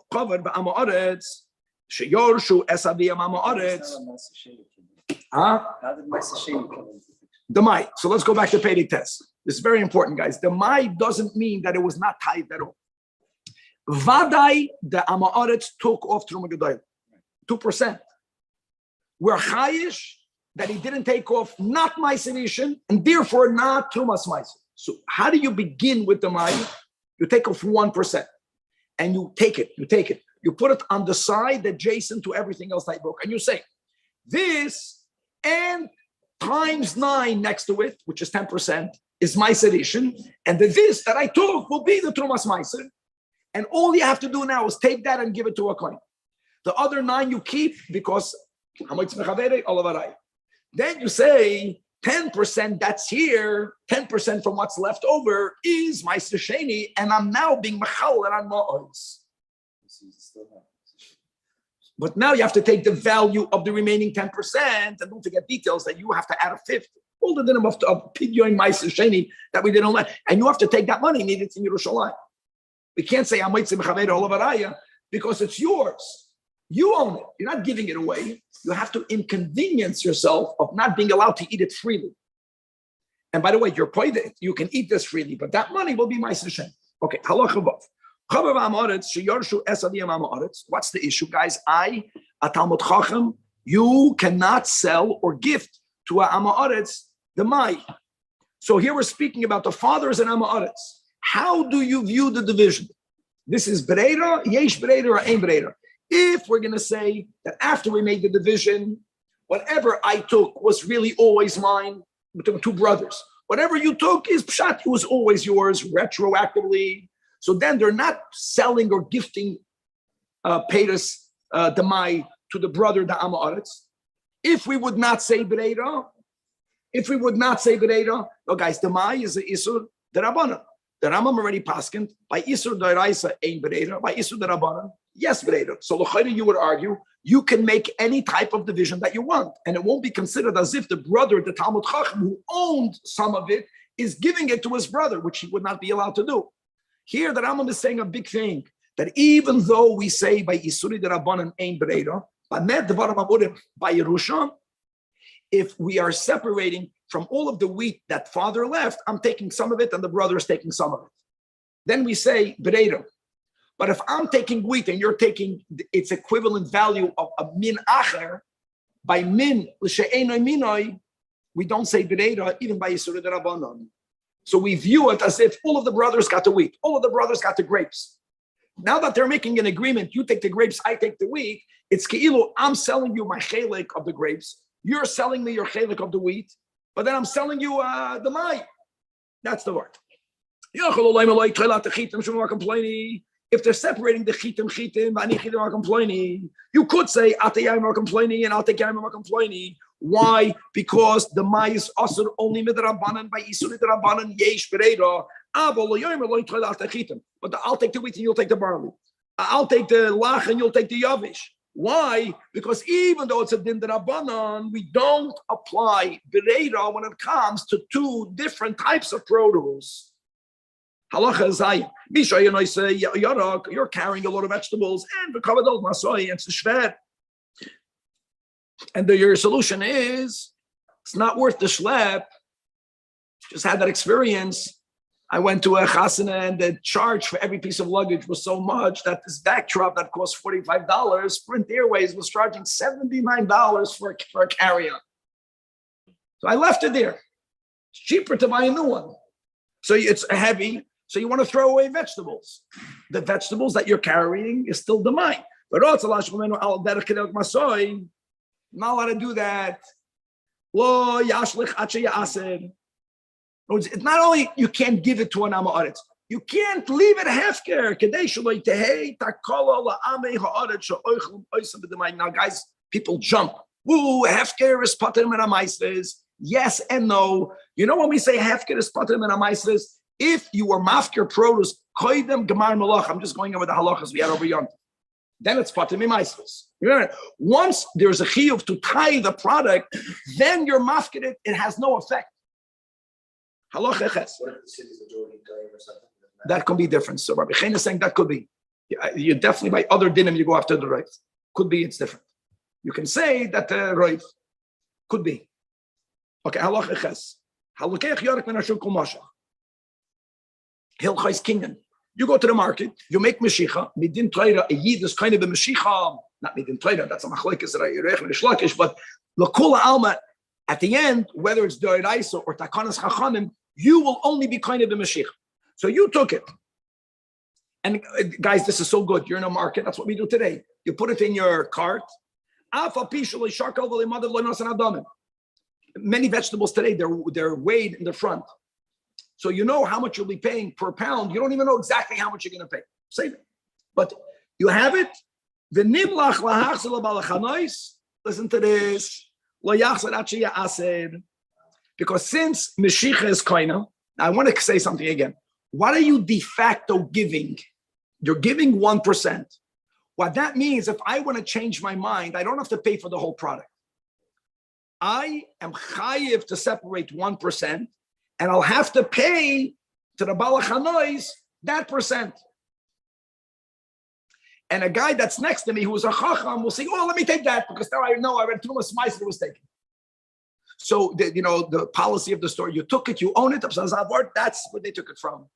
Sheni come into the Mai? So let's go back to Pedig Test. This is very important, guys. The Mai doesn't mean that it was not tied at all. Vadai, the Amaretz took off Truma Gedolah, 2%. We're chayish that he didn't take off, not Meiser, and therefore not Trumas Meiser. So how do you begin with the Mai? You take off 1%, and you take it. You put it on the side adjacent to everything else that I broke, and you say this and times 9 next to it, which is 10%, is Meiser, and the this that I took will be the Trumas Meiser. And all you have to do now is take that and give it to a coin. The other 9 you keep, because then you say 10% that's here, 10% from what's left over is Meiser Sheni, and I'm now being machal on ma'os. But now you have to take the value of the remaining 10%, and don't forget details that you have to add a fifth. All the dinim of Pidyon Meiser Sheni that we didn't let, and you have to take that money needed in Yerushalayim. We can't say because it's yours. You own it. You're not giving it away. You have to inconvenience yourself of not being allowed to eat it freely. And by the way, you're paid it. You can eat this freely, but that money will be Meiser Sheni. Okay, halacha vav. What's the issue, guys? A Talmud Chacham, you cannot sell or gift to a Amaretz the Mai. So here we're speaking about the fathers and Amaretz. How do you view the division? This is Breira, Yesh Breira, or Ein Breira. If we're going to say that after we made the division, whatever I took was really always mine, between 2 brothers. Whatever you took is pshat, it was always yours retroactively. So then they're not selling or gifting Peiros Demai to the brother, the Amaretz. If we would not say Breira, no guys, Demai is the Isur, the Rabbanan. The Rambam already paskened by Isur D'Oraisa Ein Breira, by Isur the Rabbanan, yes Breira. So l'chayda, you would argue you can make any type of division that you want, and it won't be considered as if the brother, the Talmud Chacham, who owned some of it, is giving it to his brother, which he would not be allowed to do. Here, the Rambam is saying a big thing, that even though we say by Isuri the Rabbanan Ein Breira, by Yerusha, if we are separating from all of the wheat that father left, I'm taking some of it and the brother is taking some of it. Then we say Breira. But if I'm taking wheat and you're taking its equivalent value of a min acher, by min l'she'enoi minoi, we don't say Breira even by Yisur de Rabbanon. So we view it as if all of the brothers got the wheat, all of the brothers got the grapes. Now that they're making an agreement, you take the grapes, I take the wheat, it's ke'ilu, I'm selling you my chelik of the grapes, you're selling me your chelik of the wheat, but then I'm selling you the mai. That's the word. If they're separating the chitim, ani chitim are complaining, you could say atayim are complaining and atayim are complaining. Why? Because the mai is also only midrabanan by isur midrabanan yesh bereida. But I'll take the wheat and you'll take the barley. I'll take the lach and you'll take the yavish. Why? Because even though it's a din d'Rabbanan, we don't apply bereida when it comes to 2 different types of produce. Halacha zayim. You're carrying a lot of vegetables and the kavadol masoi and shver. And your solution is it's not worth the schlep. Just had that experience. I went to a chasana and the charge for every piece of luggage was so much that this backdrop that cost $45, Sprint Airways was charging $79 for a carry-on. So I left it there. It's cheaper to buy a new one. So it's heavy. So you want to throw away vegetables. The vegetables that you're carrying is still the mine. But also, not allowed to do that. It's not only you can't give it to an Amaretz, you can't leave it hefker. Now, guys, people jump. Ooh, hefker is pater min hamaisves. Yes and no. You know when we say hefker is pater min hamaisves? If you were mafker produce, koidem gemar malach. I'm just going over the halachas we had over yonder. Then it's pater min hamaisves. Once there's a chiyuv to tie the product, then you're mafker it. It has no effect. Halacha ches. What if the city's majority goyim or something? That could be different. So Rabbi Chaim is saying that could be. You definitely by other dinim you go after the right. Could be it's different. You can say that the right could be. Okay, halacha ches. Halukech yorek min hashuk u'mashach. Hilchais kinyan. You go to the market, you make meshicha. Midin Torah, a yid is kind of a meshicha. Not midin Torah, that's a machlokes reich and shlakish, but l'kula alma. At the end, whether it's Doiraisa or Takanas Chachanim, you will only be kind of the Mashiach. So you took it. And guys, this is so good. You're in a market. That's what we do today. You put it in your cart. Many vegetables today, they're weighed in the front. So you know how much you'll be paying per pound. You don't even know exactly how much you're going to pay. Save it. But you have it. Listen to this. Because since Meshicha is koina, I want to say something again. What are you de facto giving? You're giving 1%. What that means, if I want to change my mind, I don't have to pay for the whole product. I am chayiv to separate 1%, and I'll have to pay to the balachanois that percent. And a guy that's next to me who's a chacham will say, "Oh, let me take that because now I know I read too much mice that was taken." So the policy of the store: you took it, you own it. That's where they took it from.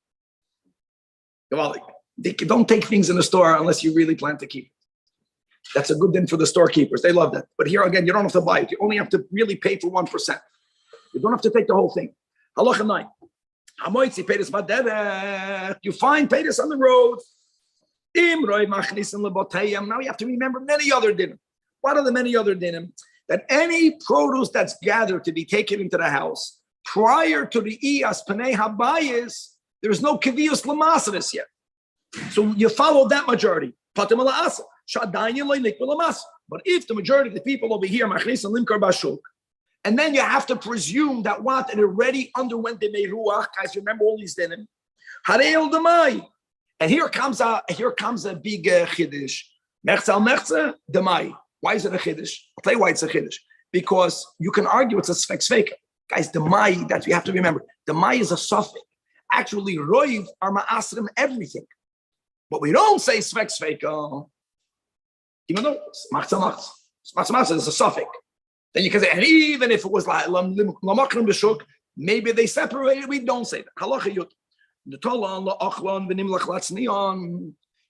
Well, they don't take things in the store unless you really plan to keep it. That's a good thing for the storekeepers. They love that. But here again, you don't have to buy it. You only have to really pay for 1%. You don't have to take the whole thing. Halacha 9. You find paydas on the road. Now you have to remember many other dinim. What are the many other dinim? That any produce that's gathered to be taken into the house prior to the iyas panei habayis, there is no kaviyus lamasavis yet. So you follow that majority. But if the majority of the people over here machnis and limkar bashuk, and then you have to presume that what it already underwent the meiruach, guys, remember all these dinim. Harei demai. And here comes a big chiddush. Mechza mechza demai. Why is it a chiddush? I'll tell you why it's a chiddush. Because you can argue it's a sfek sveka. Guys, demai, that we have to remember. Demai is a suffix. Actually, roiv are ma'asrim everything. But we don't say sfek sveka. Even though machza is a suffix. Then you can say, and even if it was like lamakrim b'shuk, maybe they separated. We don't say that. Halacha yud.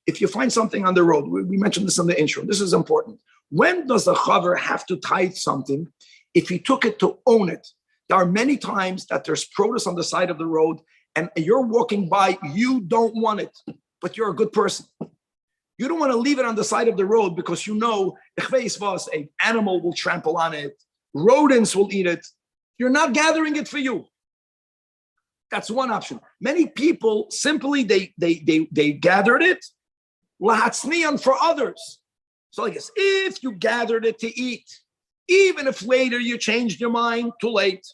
If you find something on the road, we mentioned this in the intro. This is important. When does a chaver have to tithe something if he took it to own it? There are many times that there's produce on the side of the road and you're walking by, you don't want it, but you're a good person. You don't want to leave it on the side of the road because you know an animal will trample on it, rodents will eat it. You're not gathering it for you. That's one option. Many people simply they gathered it lahatzniyan for others. So I guess if you gathered it to eat, even if later you changed your mind, too late,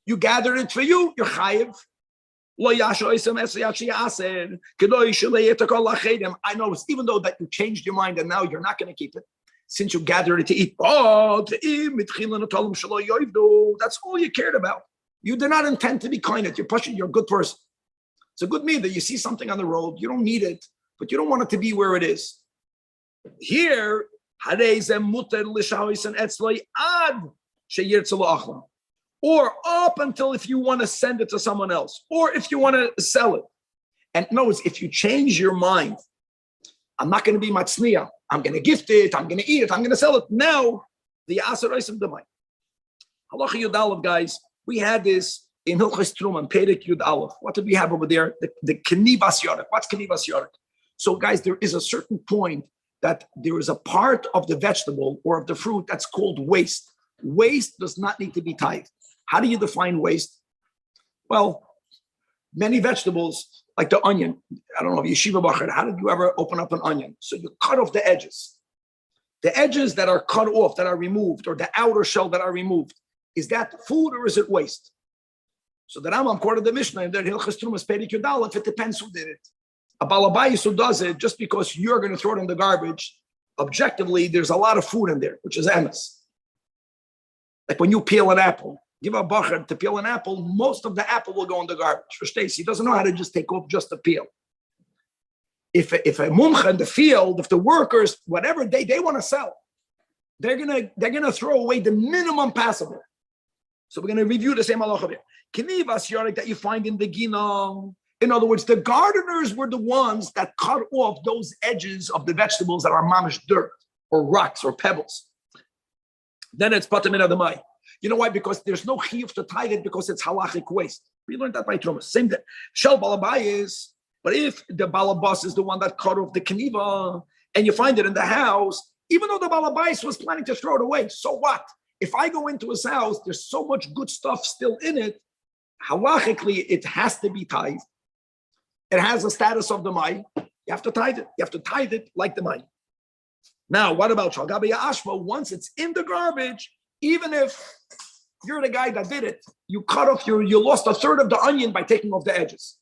you gathered it for you, you're chayiv. I know it's even though that you changed your mind and now you're not going to keep it, since you gathered it to eat. Oh, that's all you cared about. You do not intend to be kind. You're pushing. You're a good person. It's a good mean that you see something on the road. You don't need it, but you don't want it to be where it is. Here, or up until if you want to send it to someone else, or if you want to sell it. And notice, if you change your mind, I'm not going to be matzniya. I'm going to gift it. I'm going to eat it. I'm going to sell it. Now, the asar oisim demai. Halacha yudalav, guys. We had this in Hilchos Truma, Perek Yud Aleph. What did we have over there? The Knivas Yorik. What's Knivas Yorik? So, guys, there is a certain point that there is a part of the vegetable or of the fruit that's called waste. Waste does not need to be tithed. How do you define waste? Well, many vegetables, like the onion, I don't know, Yeshiva Bachar, how did you ever open up an onion? So you cut off the edges. The edges that are cut off, that are removed, or the outer shell that are removed, is that food or is it waste? So the Rambam quoted the Mishnah, and there Hilchos Trumas Perek Yud Aleph, it depends who did it. A balabayis who does it, just because you're going to throw it in the garbage, objectively, there's a lot of food in there, which is emes. Like when you peel an apple, give a bachar to peel an apple, most of the apple will go in the garbage. For Stacy, he doesn't know how to just take off just the peel. If a mumcha in the field, if the workers, whatever they want to sell, they're gonna throw away the minimum possible. So we're gonna review the same halacha here. Knivas yorik that you find in the Gina. In other words, the gardeners were the ones that cut off those edges of the vegetables that are mamish dirt or rocks or pebbles. Then it's patamina of the mai. You know why? Because there's no chiyuv to tithe it because it's halachic waste. We learned that by Trumas. Same thing. Shel balabayis. But if the balabas is the one that cut off the kniva and you find it in the house, even though the balabais was planning to throw it away, so what? If I go into his house, there's so much good stuff still in it. Halachically, it has to be tithed. It has the status of the mai. You have to tithe it. You have to tithe it like the mai. Now, what about Shalgabi Ashma? Once it's in the garbage, even if you're the guy that did it, you lost a third of the onion by taking off the edges.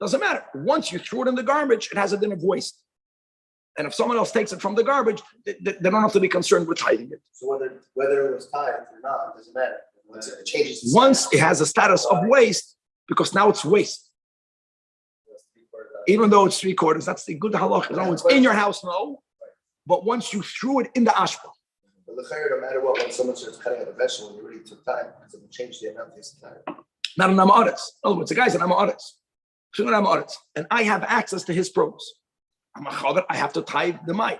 Doesn't matter. Once you threw it in the garbage, it has a din of waste. And if someone else takes it from the garbage, they don't have to be concerned with tithing it. So whether it was tithed or not, doesn't matter. Once it changes. Once it has a status of waste, because now it's waste. Even though it's 3/4, that's the good halacha. No, it's in your house, no. But once you threw it in the ashpa. But no matter what, when someone starts cutting out a vegetable, you already took time because it will change the amount of time. Not an amaretz. In other words, the guy's an amaretz. And I have access to his produce. I'm a chaver, I have to tithe the mai.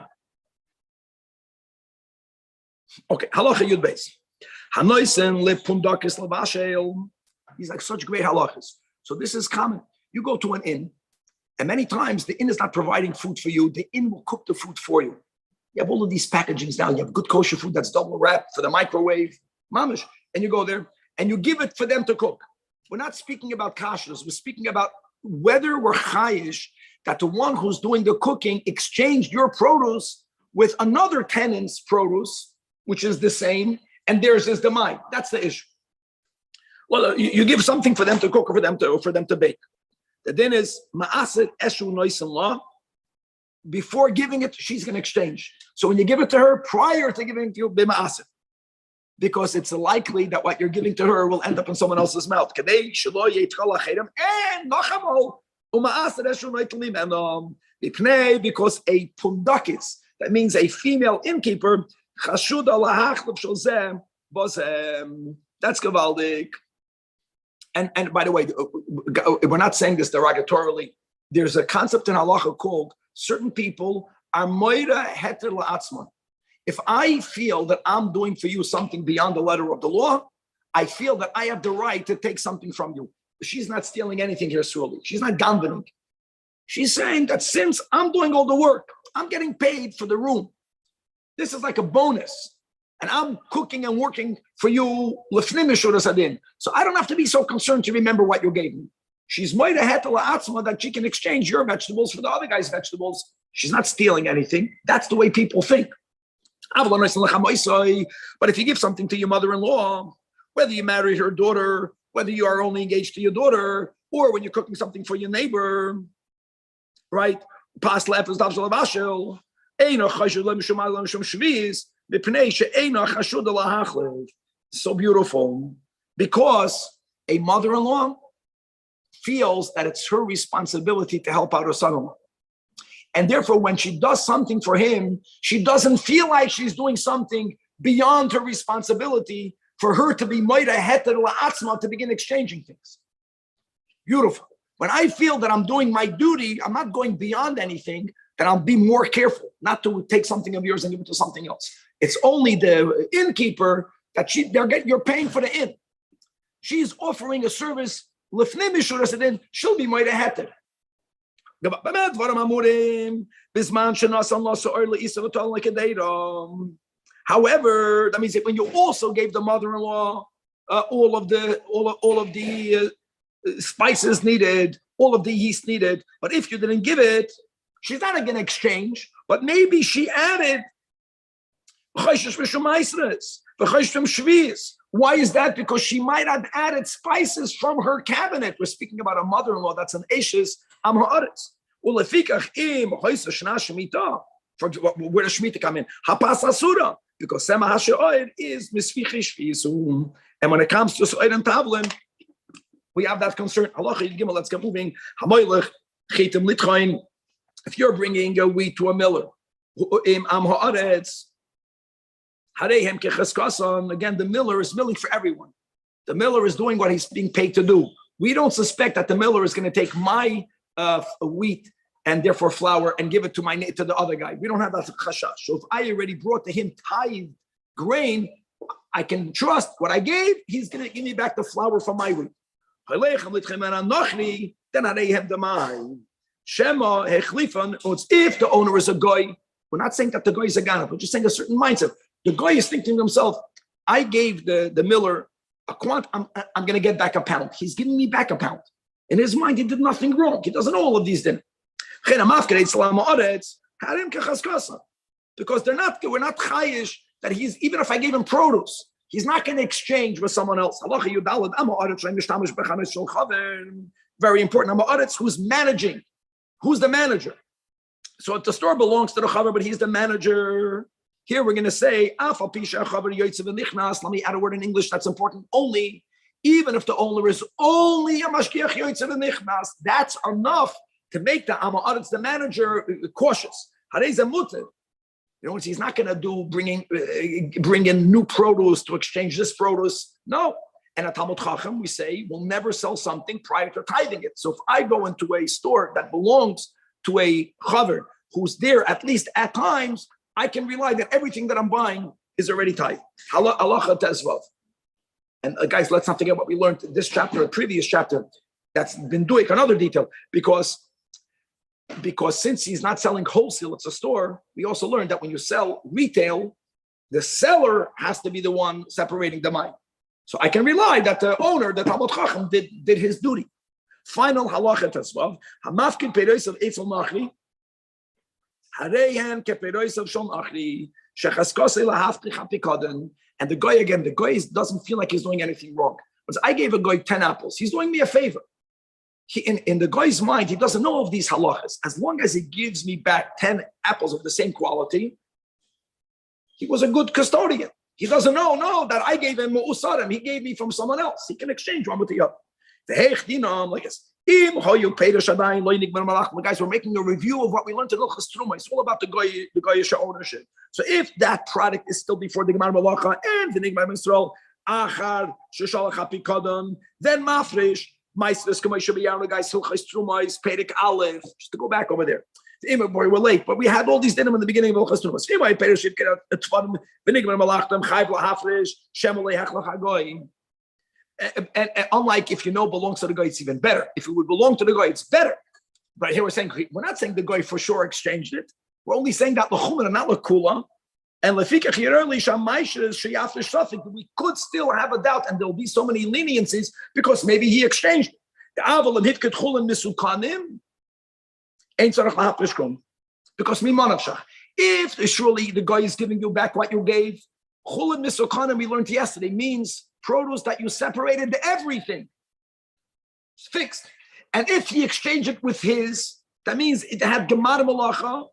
Okay, halacha yud beis. Hanoisen le pundakis levashel. He's like such great halachas. So this is common. You go to an inn, and many times the inn is not providing food for you. The inn will cook the food for you. You have all of these packagings now. You have good kosher food that's double wrapped for the microwave, mamish, and you go there and you give it for them to cook. We're not speaking about kashrus. We're speaking about whether we're chayish that the one who's doing the cooking exchanged your produce with another tenant's produce, which is the same, and theirs is the mine. That's the issue. Well, you give something for them to cook or for them to bake. The din is ma'aset eshu noisen law. Before giving it, she's going to exchange. So when you give it to her, prior to giving it to you, be ma'aset. Because it's likely that what you're giving to her will end up in someone else's mouth. And because a pundakis, that means a female innkeeper, that's gavaldik. And by the way, we're not saying this derogatorily. There's a concept in halacha called certain people are moira heter la'atzman. If I feel that I'm doing for you something beyond the letter of the law, I feel that I have the right to take something from you. She's not stealing anything here, Surely. She's not gambling. She's saying that since I'm doing all the work, I'm getting paid for the room. This is like a bonus. And I'm cooking and working for you, so I don't have to be so concerned to remember what you gave me. She's moida hetela atzma that she can exchange your vegetables for the other guy's vegetables. She's not stealing anything. That's the way people think. But if you give something to your mother-in-law, whether you marry her daughter, whether you are only engaged to your daughter, or when you're cooking something for your neighbor, right? So beautiful. Because a mother-in-law feels that it's her responsibility to help out her son-in-law. And therefore, when she does something for him, she doesn't feel like she's doing something beyond her responsibility for her to be moida heter la'atzma to begin exchanging things. Beautiful. When I feel that I'm doing my duty, I'm not going beyond anything, then I'll be more careful not to take something of yours and give it to something else. It's only the innkeeper that you're paying for the inn. she's offering a service. Lefnei mishuras adin, she'll be moide heter. However, that means that when you also gave the mother-in-law all of the spices needed, all of the yeast needed, but if you didn't give it, she's not going to exchange. But maybe she added. Why is that? Because she might have added spices from her cabinet. We're speaking about a mother-in-law that's an Eshes Am Haaretz. Well, where does Shemitah come in? Hapas Asura, because Sema Hashe'oid is Misfichish Yisum. And when it comes to So'ed and Tavlin, we have that concern. Let's get moving. If you're bringing a wheat to a miller, Am Haaretz, again, the miller is milling for everyone. The miller is doing what he's being paid to do. We don't suspect that the miller is going to take my wheat and therefore flour and give it to the other guy. We don't have that chashash. So if I already brought to him tithe grain, I can trust what I gave. He's going to give me back the flour from my wheat. Then if the owner is a goy, we're not saying that the goy is a ganef. We're just saying a certain mindset. The guy is thinking to himself, I gave the miller a quant, I'm going to get back a pound. He's giving me back a pound. In his mind, he did nothing wrong. He doesn't know all of these things. Because we're not chayish that he's, even if I gave him produce, he's not going to exchange with someone else. Very important. Who's managing? Who's the manager? So if the store belongs to the chaver, but he's the manager, here we're going to say, let me add a word in English that's important. Only, even if the owner is only a mashkiach yoytzev v'nichnas, that's enough to make the Amaretz, the manager, cautious. He's not going to bring in new produce to exchange this produce. No. And at Talmud Chacham, we say, we'll never sell something prior to tithing it. So if I go into a store that belongs to a chaver who's there at least at times, I can rely that everything that I'm buying is already tithed. Halacha tezvav. And guys, let's not forget what we learned in this chapter, a previous chapter, that's been doing another detail. Because since he's not selling wholesale, it's a store, we also learned that when you sell retail, the seller has to be the one separating the money. So I can rely that the owner, the Talmud Chacham, did his duty. Final halacha tezvav. Hamafkin peiros of etzel nachri. And the guy again, doesn't feel like he's doing anything wrong. Because I gave a guy 10 apples. He's doing me a favor. In the guy's mind, he doesn't know of these halachas. As long as he gives me back 10 apples of the same quality, he was a good custodian. He doesn't know that I gave him mu'usarim. He gave me from someone else. He can exchange one with the other. Like this. Guys, we're making a review of what we learned in Hilchos Truma. It's all about the Goyish ownership. So if that product is still before the Gemar Malacha and the Nigmar Yisrael, Achar Sheshalach HaPikadon, then Mafresh, Maestros Kamoy Shabiyanu, guys, Hilchos Truma is Perek Aleph. Just to go back over there. Boy, we're late, but we had all these dinim in the beginning of Hilchos Truma. Anyway, Perek should get a Tvadim, the Nigmar Malachtam, Chayv LaHafresh, Shemelei Hachlach HaGoyim. And unlike if belongs to the guy, it's even better. If it would belong to the guy, it's better. But here we're not saying the guy for sure exchanged it. We're only saying that l'chumen and not l'kula. And lefikach yireli shamayshis sheyafresh safik. We could still have a doubt, and there'll be so many leniencies because maybe he exchanged it. The aval and hitket chulen misukanim ain't tzarach lahafresh kum because mimanavshach. If surely the guy is giving you back what you gave, chulen misukanim we learned yesterday means produce that you separated everything. It's fixed. And if he exchanged it with his, that means it had gemar malacha,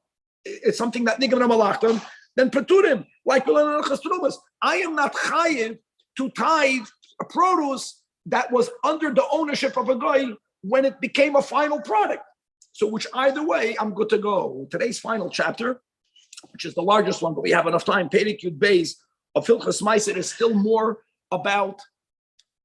it's something that nigam malachtam, then peturim, like I am not chayiv to tithe a produce that was under the ownership of a guy when it became a final product. So which either way, I'm good to go. Today's final chapter, which is the largest one, but we have enough time, Perek Yud Beis of Hilchos Ma'aser is still more about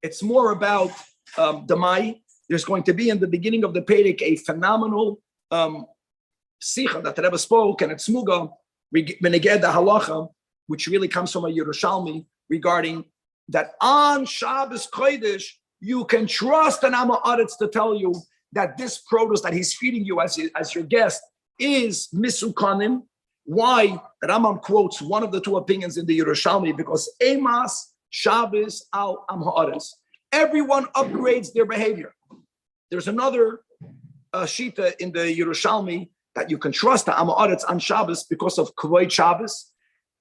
the Mai. There's going to be in the beginning of the Perek a phenomenal sicha that the Rebbe spoke, and it's Smuga, Meneged the Halacha, which really comes from a Yerushalmi regarding that on Shabbos Kodesh, you can trust an Amma Aretz to tell you that this produce that he's feeding you as your guest is misukanim. Why? The Rambam quotes one of the two opinions in the Yerushalmi, because Emas Shabbos al Am Ha'aretz. Everyone upgrades their behavior. There's another shita in the Yerushalmi that you can trust the Am Ha'aretz on Shabbos because of Kavod Shabbos.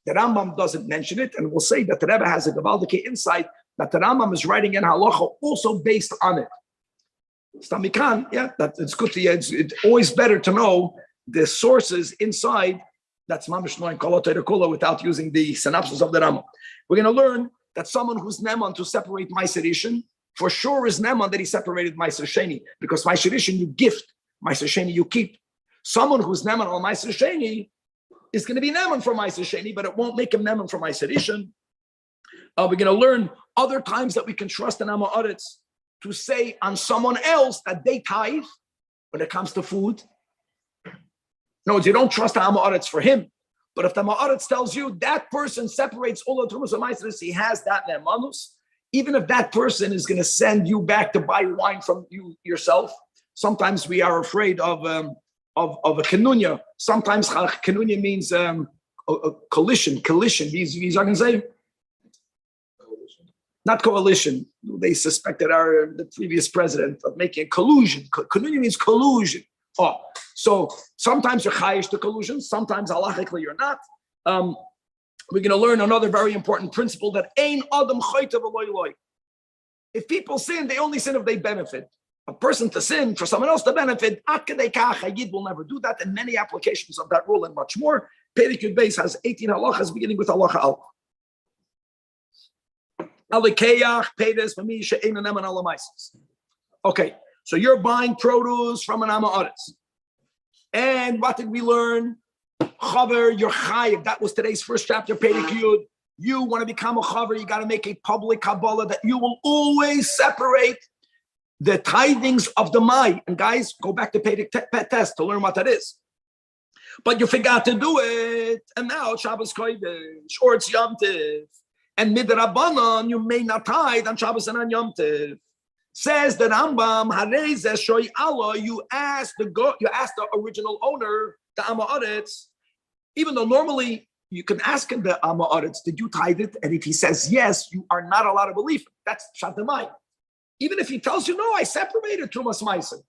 The Rambam doesn't mention it, and we'll say that the Rebbe has a Gavaldike insight that the Rambam is writing in halacha also based on it. Stamikan, yeah, that it's good to. It's always better to know the sources inside. That's mamish noin kol without using the synopsis of the Rambam. We're going to learn that someone who's neman to separate Meiser Rishon for sure is neman that he separated Meiser Sheni, because Meiser Rishon you gift, Meiser Sheni you keep. Someone who's neman on Meiser Sheni is going to be neman for Meiser Sheni, but it won't make him neman for Meiser Rishon. We're going to learn other times that we can trust an Amma Aretz to say on someone else that they tithe when it comes to food. No, you don't trust the Amma Aretz for him. But if the Amma Aretz tells you that person separates all the Trumas and Meiseres, he has that nemanus, even if that person is going to send you back to buy wine from you yourself. Sometimes we are afraid of a kenunya. Sometimes kenunya means a collision. These are going to say, not coalition. They suspected the previous president of making a collusion. Collusion means collusion. Oh, so sometimes you're chayish to collusion, sometimes halachically you're not. We're going to learn another very important principle that ein adam chayta v'lo loy. If people sin, they only sin if they benefit. A person to sin for someone else to benefit, ad kedei kach, a yid will never do that, and many applications of that rule and much more. Perek Yud Beis has 18 halachas, beginning with halacha al. Okay, so you're buying produce from an Amma Aretz. And what did we learn? Chaver, you're chayiv. That was today's first chapter, Perek Yud. You want to become a chaver, you got to make a public Kabbalah that you will always separate the tithings of the Mai. And guys, go back to Perek Test to learn what that is. But you forgot to do it. And now Shabbos Kodesh, or it's Yom Tov. And midrabanan, you may not tithe on Shabbos and on Yom Tov. Says the Rambam, Hareze shoy Allah. You ask the original owner, the Amma Aretz, even though normally you can ask him the Amma Aretz, did you tithe it? And if he says yes, you are not allowed to believe it. That's Shatamai. Even if he tells you, no, I separated Trumas Meiser.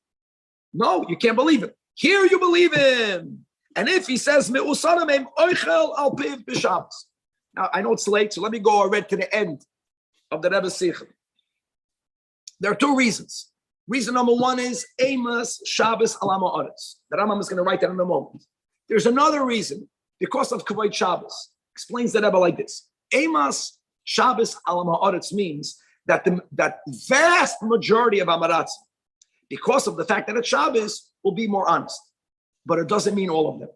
No, you can't believe him. Here you believe him. And if he says Me'usanamim oichel al piv b'Shabbos. Now, I know it's late, so let me go already to the end of the Rebbe's Sichel. There are two reasons. Reason number one is Amos Shabbos al Amma Aretz. The Rambam is going to write that in a moment. There's another reason, because of Kavod Shabbos. Explains the Rebbe like this. Amos Shabbos al Amma Aretz means that that vast majority of Amaratz, because of the fact that it's Shabbos, will be more honest. But it doesn't mean all of them.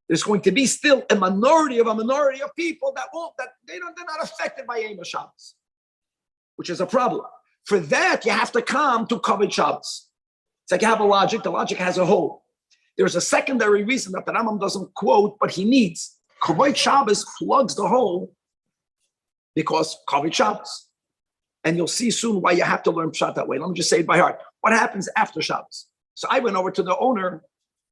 There's going to be still a minority of people they're not affected by Amos Shabbos, which is a problem. For that, you have to come to Kavod Shabbos. It's like you have a logic. The logic has a hole. There's a secondary reason that the Rambam doesn't quote, but he needs. Kavod Shabbos plugs the hole because Kavod Shabbos. And you'll see soon why you have to learn Pshat that way. Let me just say it by heart. What happens after Shabbos? So I went over to the owner,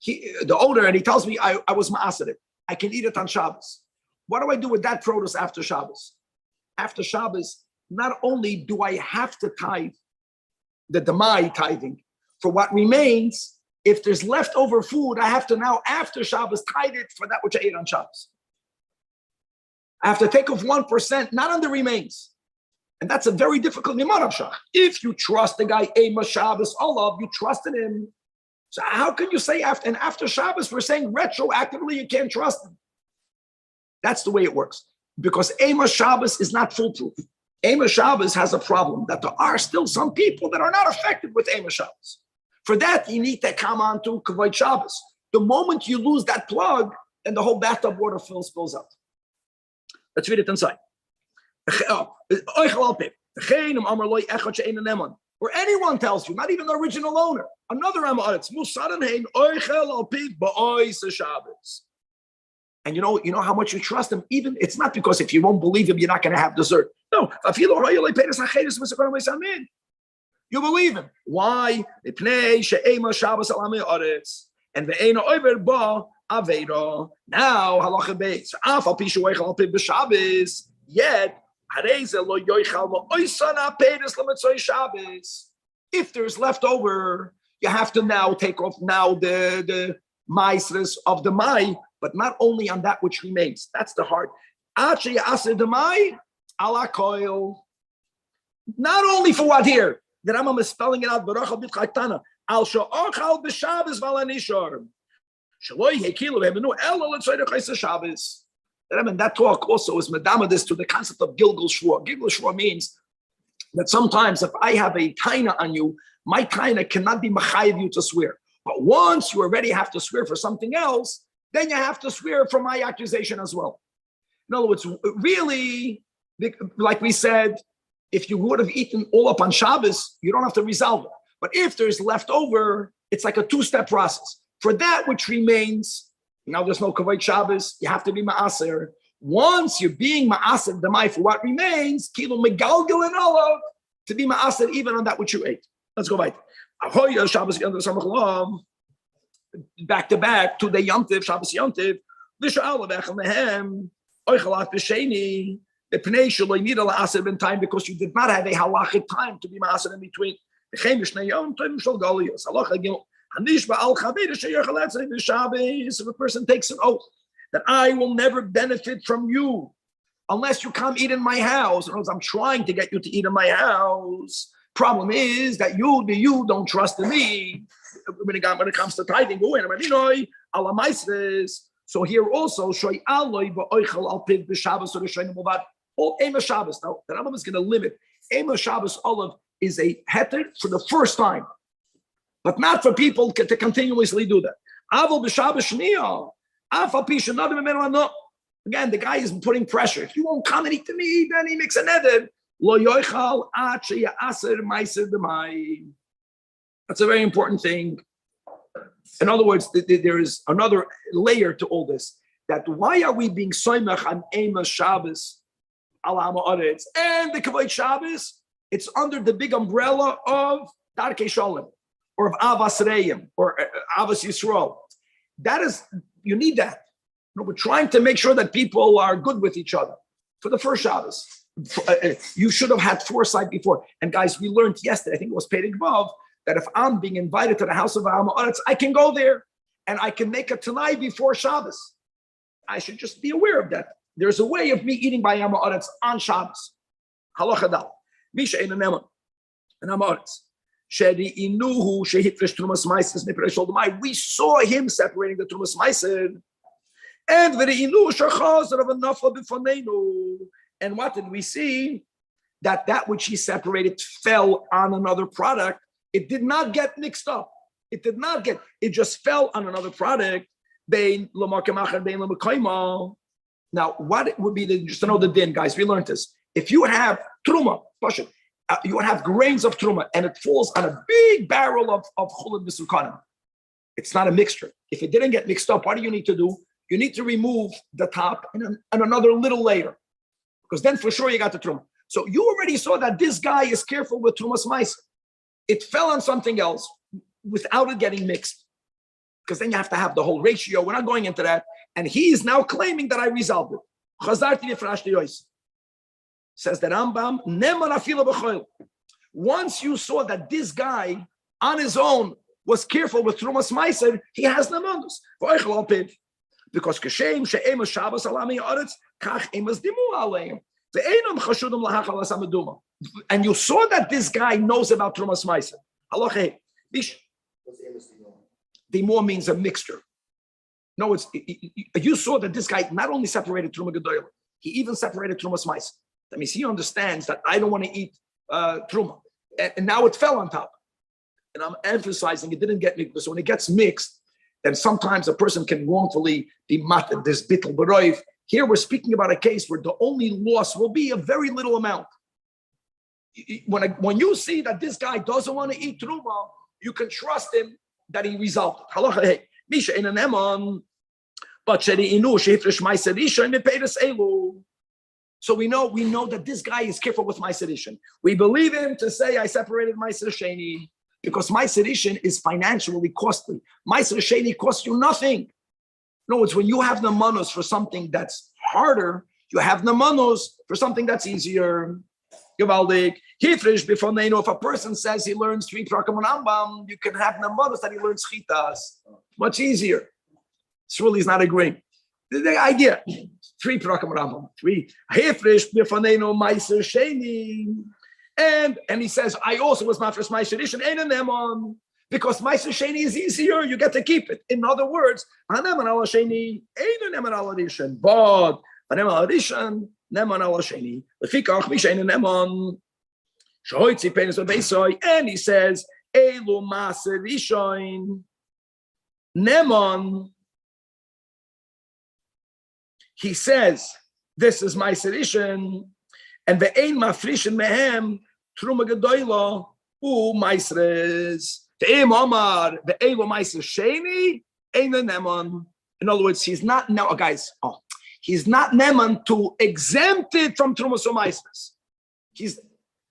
and he tells me I was ma'aseret. I can eat it on Shabbos. What do I do with that produce after Shabbos? After Shabbos, not only do I have to tithe the Demai tithing for what remains, if there's leftover food, I have to now, after Shabbos, tithe it for that which I ate on Shabbos. I have to take off 1%, not on the remains. And that's a very difficult Nimarab. If you trust the guy, Amos Shabbos, Olav, you trusted him. So how can you say after Shabbos, we're saying retroactively you can't trust him? That's the way it works. Because Amos Shabbos is not foolproof. Amos Shabbos has a problem that there are still some people that are not affected with Amos Shabbos. For that, you need to come on to Kavod Shabbos. The moment you lose that plug, then the whole bathtub water spills out. Let's read it inside. Or anyone tells you, not even the original owner, another Amma Aretz, and you know how much you trust him. Even it's not because if you won't believe him, you're not going to have dessert. No. You believe him. Why? And now, halacha beis. Yet, if there's leftover, you have to now take off the maisres of the mai, but not only on that which remains. That's the hard. Not only for what here. The Rambam is spelling it out. Al sha'achal b'Shabbos v'lanishar. That talk also is medamadis to the concept of Gilgal Shvua. Gilgal Shvua means that sometimes if I have a taina on you, my taina cannot be machayev you to swear. But once you already have to swear for something else, then you have to swear for my accusation as well. In other words, really, like we said, if you would have eaten all up on Shabbos, you don't have to resolve it. But if there's leftover, it's like a two-step process. For that which remains, now there's no kavod Shabbos, you have to be ma'aser. Once you're being ma'aser demai for what remains, kilo megalgal and olav, to be ma'aser even on that which you ate. Let's go back. Ahoya Shabbos back to back, 2 day yomtiv, Shabbos yomtiv, v'sha'al v'echel mehem, oichalat b'sheni, the pnei shelo need a la'aser in time because you did not have a halachic time to be ma'aser in between. V'chem v'shnei yomtiv shel galiyos. Halacha gimel. If a person takes an oath that I will never benefit from you unless you come eat in my house, and I'm trying to get you to eat in my house. Problem is that you don't trust in me when it comes to tithing. So here also, all Ema Shabbos. Now the Rambam is going to limit. Ema Shabbos olive is a heter for the first time. But not for people to continuously do that. Again, the guy is putting pressure. If you won't come and eat to me, then he makes a neder. That's a very important thing. In other words, there is another layer to all this. That why are we being soymach on Amos Shabbos, Ala Ha'aretz, and the Kavod Shabbos? It's under the big umbrella of Darkei Shalom, or of Avas Reim, or Avas Yisrael. That is, you need that. We're trying to make sure that people are good with each other. For the first Shabbos, you should have had foresight before. And guys, we learned yesterday, I think it was Perek Vav, that if I'm being invited to the house of Ha'aretz, I can go there and I can make a Tanai before Shabbos. I should just be aware of that. There's a way of me eating by Ha'aretz on Shabbos. Halacha dal. Misha ein aneman. And Ha'aretz. We saw him separating the Trumas Meiser. And what did we see? That which he separated fell on another product. It did not get mixed up. It just fell on another product. Now, what it would be, just to know the din, guys, we learned this. If you have Truma, you would have grains of Truma, and it falls on a big barrel of Chulin B'Sukanim. It's not a mixture. If it didn't get mixed up, what do you need to do? You need to remove the top and another little layer, because then for sure you got the Truma. So you already saw that this guy is careful with Trumas Meiser. It fell on something else without it getting mixed, because then you have to have the whole ratio. We're not going into that. And he is now claiming that I resolved it. Says the Rambam, once you saw that this guy on his own was careful with Trumas Meiser, he has nemanus. Because Kashem she'ema Shabbos alami aretz kach emas dimu aleim ve'enam chashudim lahachal asameduma. And you saw that this guy knows about Trumas Meiser. Halacha bish. Dimu means a mixture. No, you saw that this guy not only separated Truma Gedolah, he even separated Trumas Meiser. That means he understands that I don't want to eat Truma. And now it fell on top. And I'm emphasizing it didn't get mixed. So when it gets mixed, then sometimes a person can wrongfully be mated this bittul b'roiv. Here we're speaking about a case where the only loss will be a very little amount. When you see that this guy doesn't want to eat Truma, you can trust him that he resolved it. Halacha hey, Misha in an eman, but sheri inu sheifresh meiser isha in the peiros elu. So we know that this guy is careful with my sedition. We believe him to say I separated my Sheni because my sedition is financially costly. My Sheni costs you nothing. No, it's when you have the manos for something that's harder, you have the manos for something that's easier. Givaldik. If a person says he learns 3 prakim on Rambam, you can have the manos that he learns chitas. Much easier. This really is not agreeing. The idea. 3 prakim on Rambam. 3. Hifrish b'fanenu meiser sheni. And he says, I also was mafresh meiser edition. Ein nemon. Because meiser sheni is easier, you get to keep it. In other words, haneman ala sheni, ein neman ala edition. But haneman ala edition, neman ala sheni. Lefikach mishein nemon. Shoytzi penis v'beisoy. And he says, elu maser rishoin. Nemon. He says, this is my sedition, and the ein mafrishin mehem truma gedoyla u meisres. The ein omar the elo meiser sheni ein nemon. In other words, he's not now, guys. He's not nemon to exempt it from trumas or meisres. He's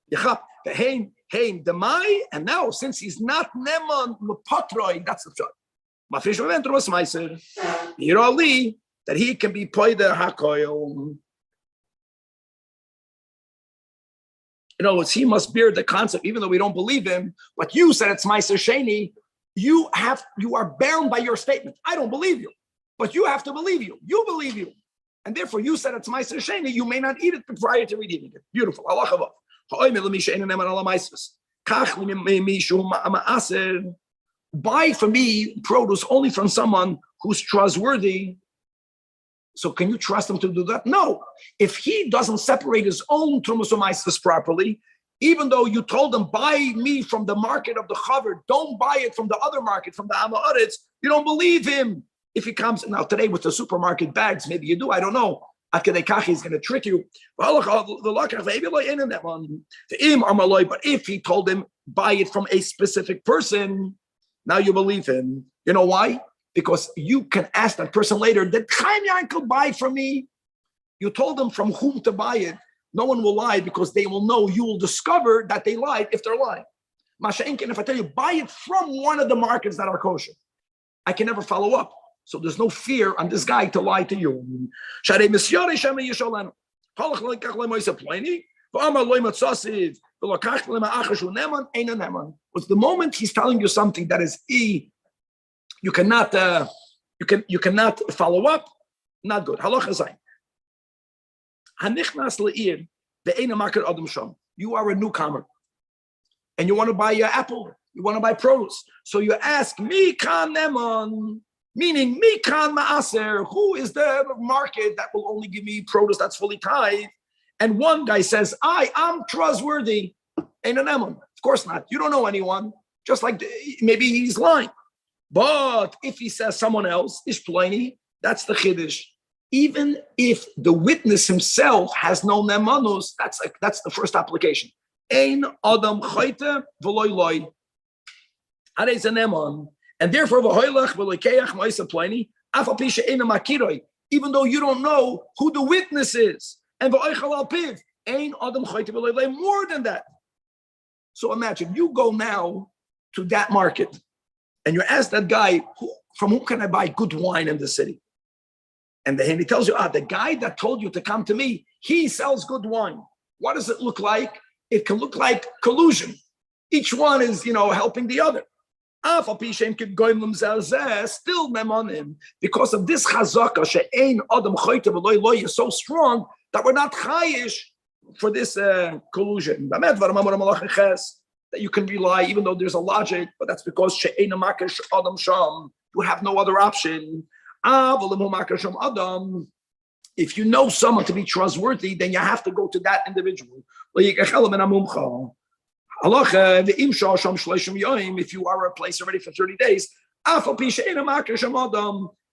the hein the mai, and now since he's not nemon lepatroi, that's the shot. Mafrishin mehem trumas meiser. Hirali. That he can be poida hakoil. In other words, he must bear the concept, even though we don't believe him. But you said it's Meiser Sheni. You are bound by your statement. I don't believe you, but you have to believe you. You believe you, and therefore you said it's Meiser Sheni. You may not eat it prior to redeeming it. Beautiful. Buy for me produce only from someone who's trustworthy. So can you trust him to do that? No. If he doesn't separate his own Trumas U'Maisas properly, even though you told him, buy me from the market of the Chaver, don't buy it from the other market, from the Amaretz, you don't believe him. If he comes, now today with the supermarket bags, maybe you do, I don't know. Akadei is going to trick you. But if he told him, buy it from a specific person, now you believe him. You know why? Because you can ask that person later, did Chaim Yankel buy from me? You told them from whom to buy it. No one will lie because they will know, you will discover that they lied if they're lying. Masha'inkin, if I tell you, buy it from one of the markets that are kosher, I can never follow up. So there's no fear on this guy to lie to you. Was the moment he's telling you something that is you cannot follow up, not good. Halacha zayin. Hanichnas le'ir ve'ena market adam sham. You are a newcomer, and you want to buy your apple. You want to buy produce, so you ask mi kan nemon, meaning mi kan maaser. Who is the market that will only give me produce that's fully tithe? And one guy says, I'm trustworthy. Ain't a nemon. Of course not. You don't know anyone. Just like maybe he's lying. But if he says someone else is pliny, that's the chiddush. Even if the witness himself has no nemanus, that's the first application. Ein adam chayte v'loy loy. Harei neman, and therefore v'hoylach v'loikeach ma'isa pliny afal pi she'ena makiroi. Even though you don't know who the witness is, and v'oichal al piv ein adam chayte v'loy loy. More than that. So imagine you go now to that market. And you ask that guy, from whom can I buy good wine in the city? And then he tells you, the guy that told you to come to me, he sells good wine. What does it look like? It can look like collusion. Each one is, helping the other. Still memonim, because of this chazaka, she'ein adam choyte v'loy loy is so strong that we're not chayish for this collusion. That you can rely, even though there's a logic, but that's because she'eina makesh adam sham. You have no other option. If you know someone to be trustworthy, then you have to go to that individual. If you are a place already for 30 days,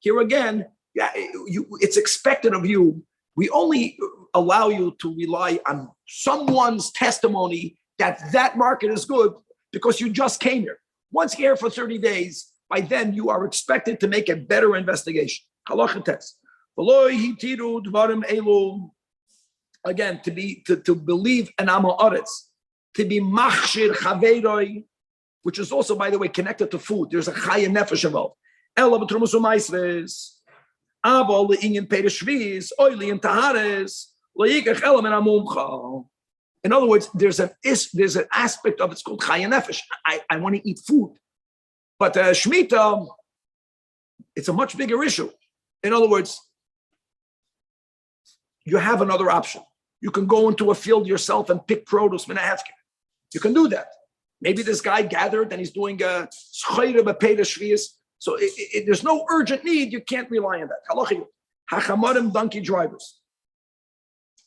here again, it's expected of you. We only allow you to rely on someone's testimony that market is good because you just came here. Once you're here for 30 days, by then you are expected to make a better investigation. Halacha test. again, to believe an Amoritz, to be machshir chaveiroi, which is also, by the way, connected to food. There's a chaya nefesh involved. Ela b'trumas u'maisres, abo le'inyan peiris shviz, oily and tahares, le'yikach ela min amumcha. In other words, there's an aspect of it's called chaya nefesh. I want to eat food, but shmita, it's a much bigger issue. In other words, you have another option. You can go into a field yourself and pick produce. You can do that. Maybe this guy gathered and he's doing a schayre b'peida shvius. So there's no urgent need. You can't rely on that. Hachamarim donkey drivers.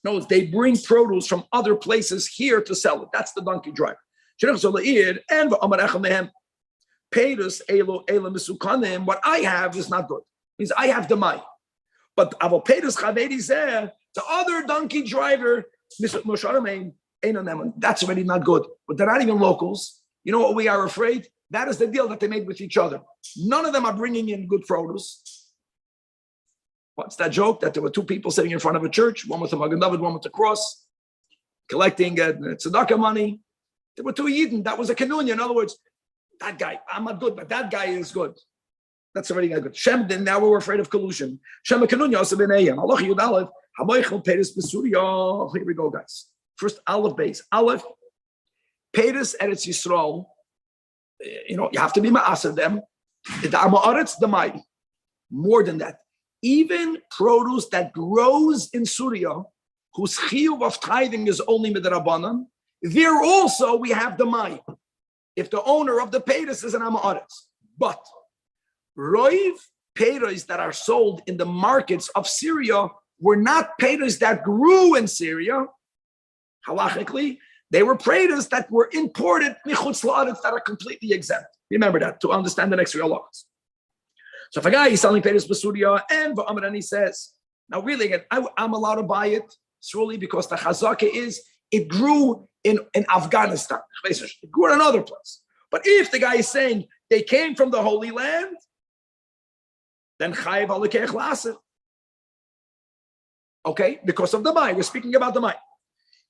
No, they bring produce from other places here to sell it. That's the donkey driver. What I have is not good. Means I have the money. But the other donkey driver, that's already not good. But they're not even locals. You know what we are afraid? That is the deal that they made with each other. None of them are bringing in good produce. What's that joke? That there were two people sitting in front of a church, one with a Magen David, one with a cross, collecting tzedakah money. There were two Yidden. That was a kanunya. In other words, that guy, I'm not good, but that guy is good. That's already not good. Shem, then now we're afraid of collusion. Shem kanunya also b'neyam. Allah Yud Aleph. Here we go, guys. First, Aleph base. Aleph, Peres Eretz Yisrael. You have to be ma'aseh them. The Amaretz, the Mai. More than that. Even produce that grows in Syria, whose chiyuv of tithing is only midrabanan, there also we have the Mai. If the owner of the Peres is an Amaretz. But Roiv Peres that are sold in the markets of Syria were not Peres that grew in Syria. Halachically, they were Peres that were imported michutz la'aretz that are completely exempt. Remember that to understand the next real laws. So if a guy is selling Peres b'Syria and he says, now really again, I'm allowed to buy it solely because the chazaka is it grew in Afghanistan. It grew in another place. But if the guy is saying they came from the Holy Land, then chayiv alekech laser. Okay, because of the Mai. We're speaking about the Mai.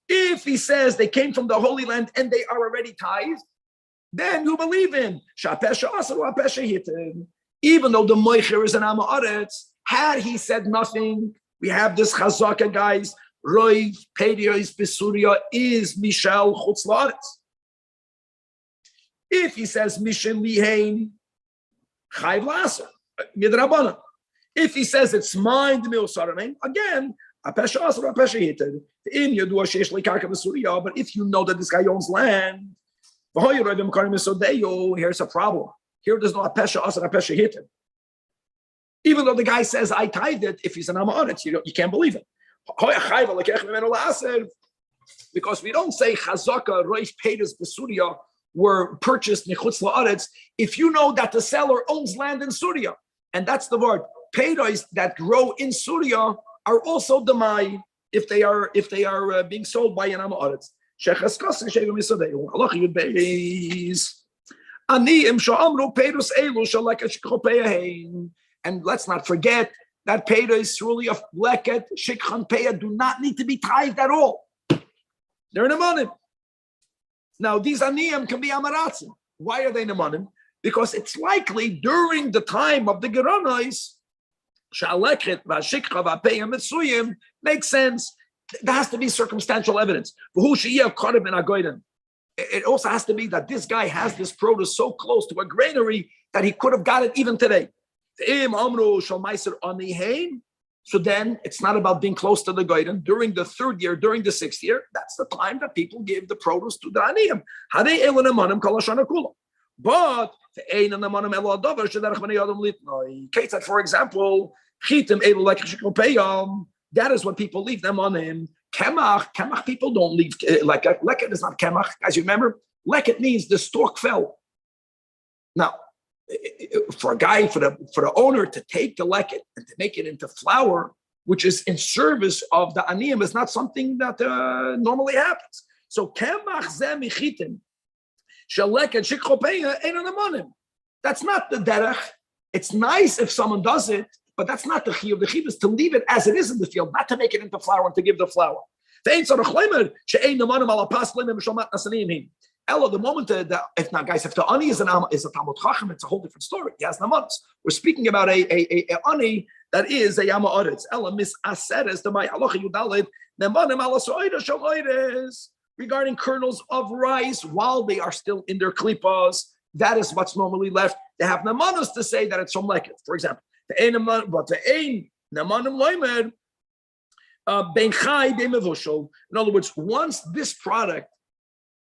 If he says they came from the Holy Land and they are already tithed, then you believe in Shapesha Asar Apesha Hitin. Even though the Moicher is an Amaretz, had he said nothing, we have this Chazaka, guys. Roiv Pedios Besuria is Michel Chutz La'aretz. If he says Mishin Lihain, Chayv Laser, Midrabana. If he says it's mine, the Mil Saramain, again, Apesha Asar Apesha Hitin. In Yodua Shesh Lekaka Besuria, but if you know that this guy owns land, here's a problem. Here there's no Apesha Asar Apesha Hitin. Even though the guy says I tithed it, if he's an Amaretz, you can't believe it. Because we don't say Chazaka Roish Pedes Besuria were purchased Nichutz La'aretz if you know that the seller owns land in Syria. And that's the word. Pedes that grow in Syria are also demai if they are being sold by an Amaretz. And let's not forget that Peida is really of leket, shikhan peya do not need to be tithed at all. They're nemanim. Now these aniyim can be amaratzim. Why are they nemanim? Because it's likely during the time of the Geronois, shaleket v'ashikha v'peya mitzuyim makes sense. There has to be circumstantial evidence. It also has to be that this guy has this produce so close to a granary that he could have got it even today. So then it's not about being close to the Goyden. During the third year, during the sixth year, that's the time that people give the produce to the Aniyim. But for example, that is what people leave them on him. Kemach people don't leave like leket is not kemach. Guys, you remember? Leket means the stalk fell. Now, for a guy, for the owner to take the leket and to make it into flour, which is in service of the aniyim, is not something that normally happens. So kemach zeh michitin shaleket shikhopeya ein anamonim. That's not the derech. It's nice if someone does it, but that's not the chiyuv. The chiyuv is to leave it as it is in the field, not to make it into flour and to give the flour. Ella, the moment that if the ani is a Talmud Chacham, it's a whole different story. He has namanos. We're speaking about a ani that is a yama oretz. Ella mis aseres the my halacha yudalid nemanim ala soida shaloides regarding kernels of rice while they are still in their klipas. That is what's normally left. They have namanos to say that it's from like it. For example, but the ein nemanim loimer ben chai ben mevushel. In other words, once this product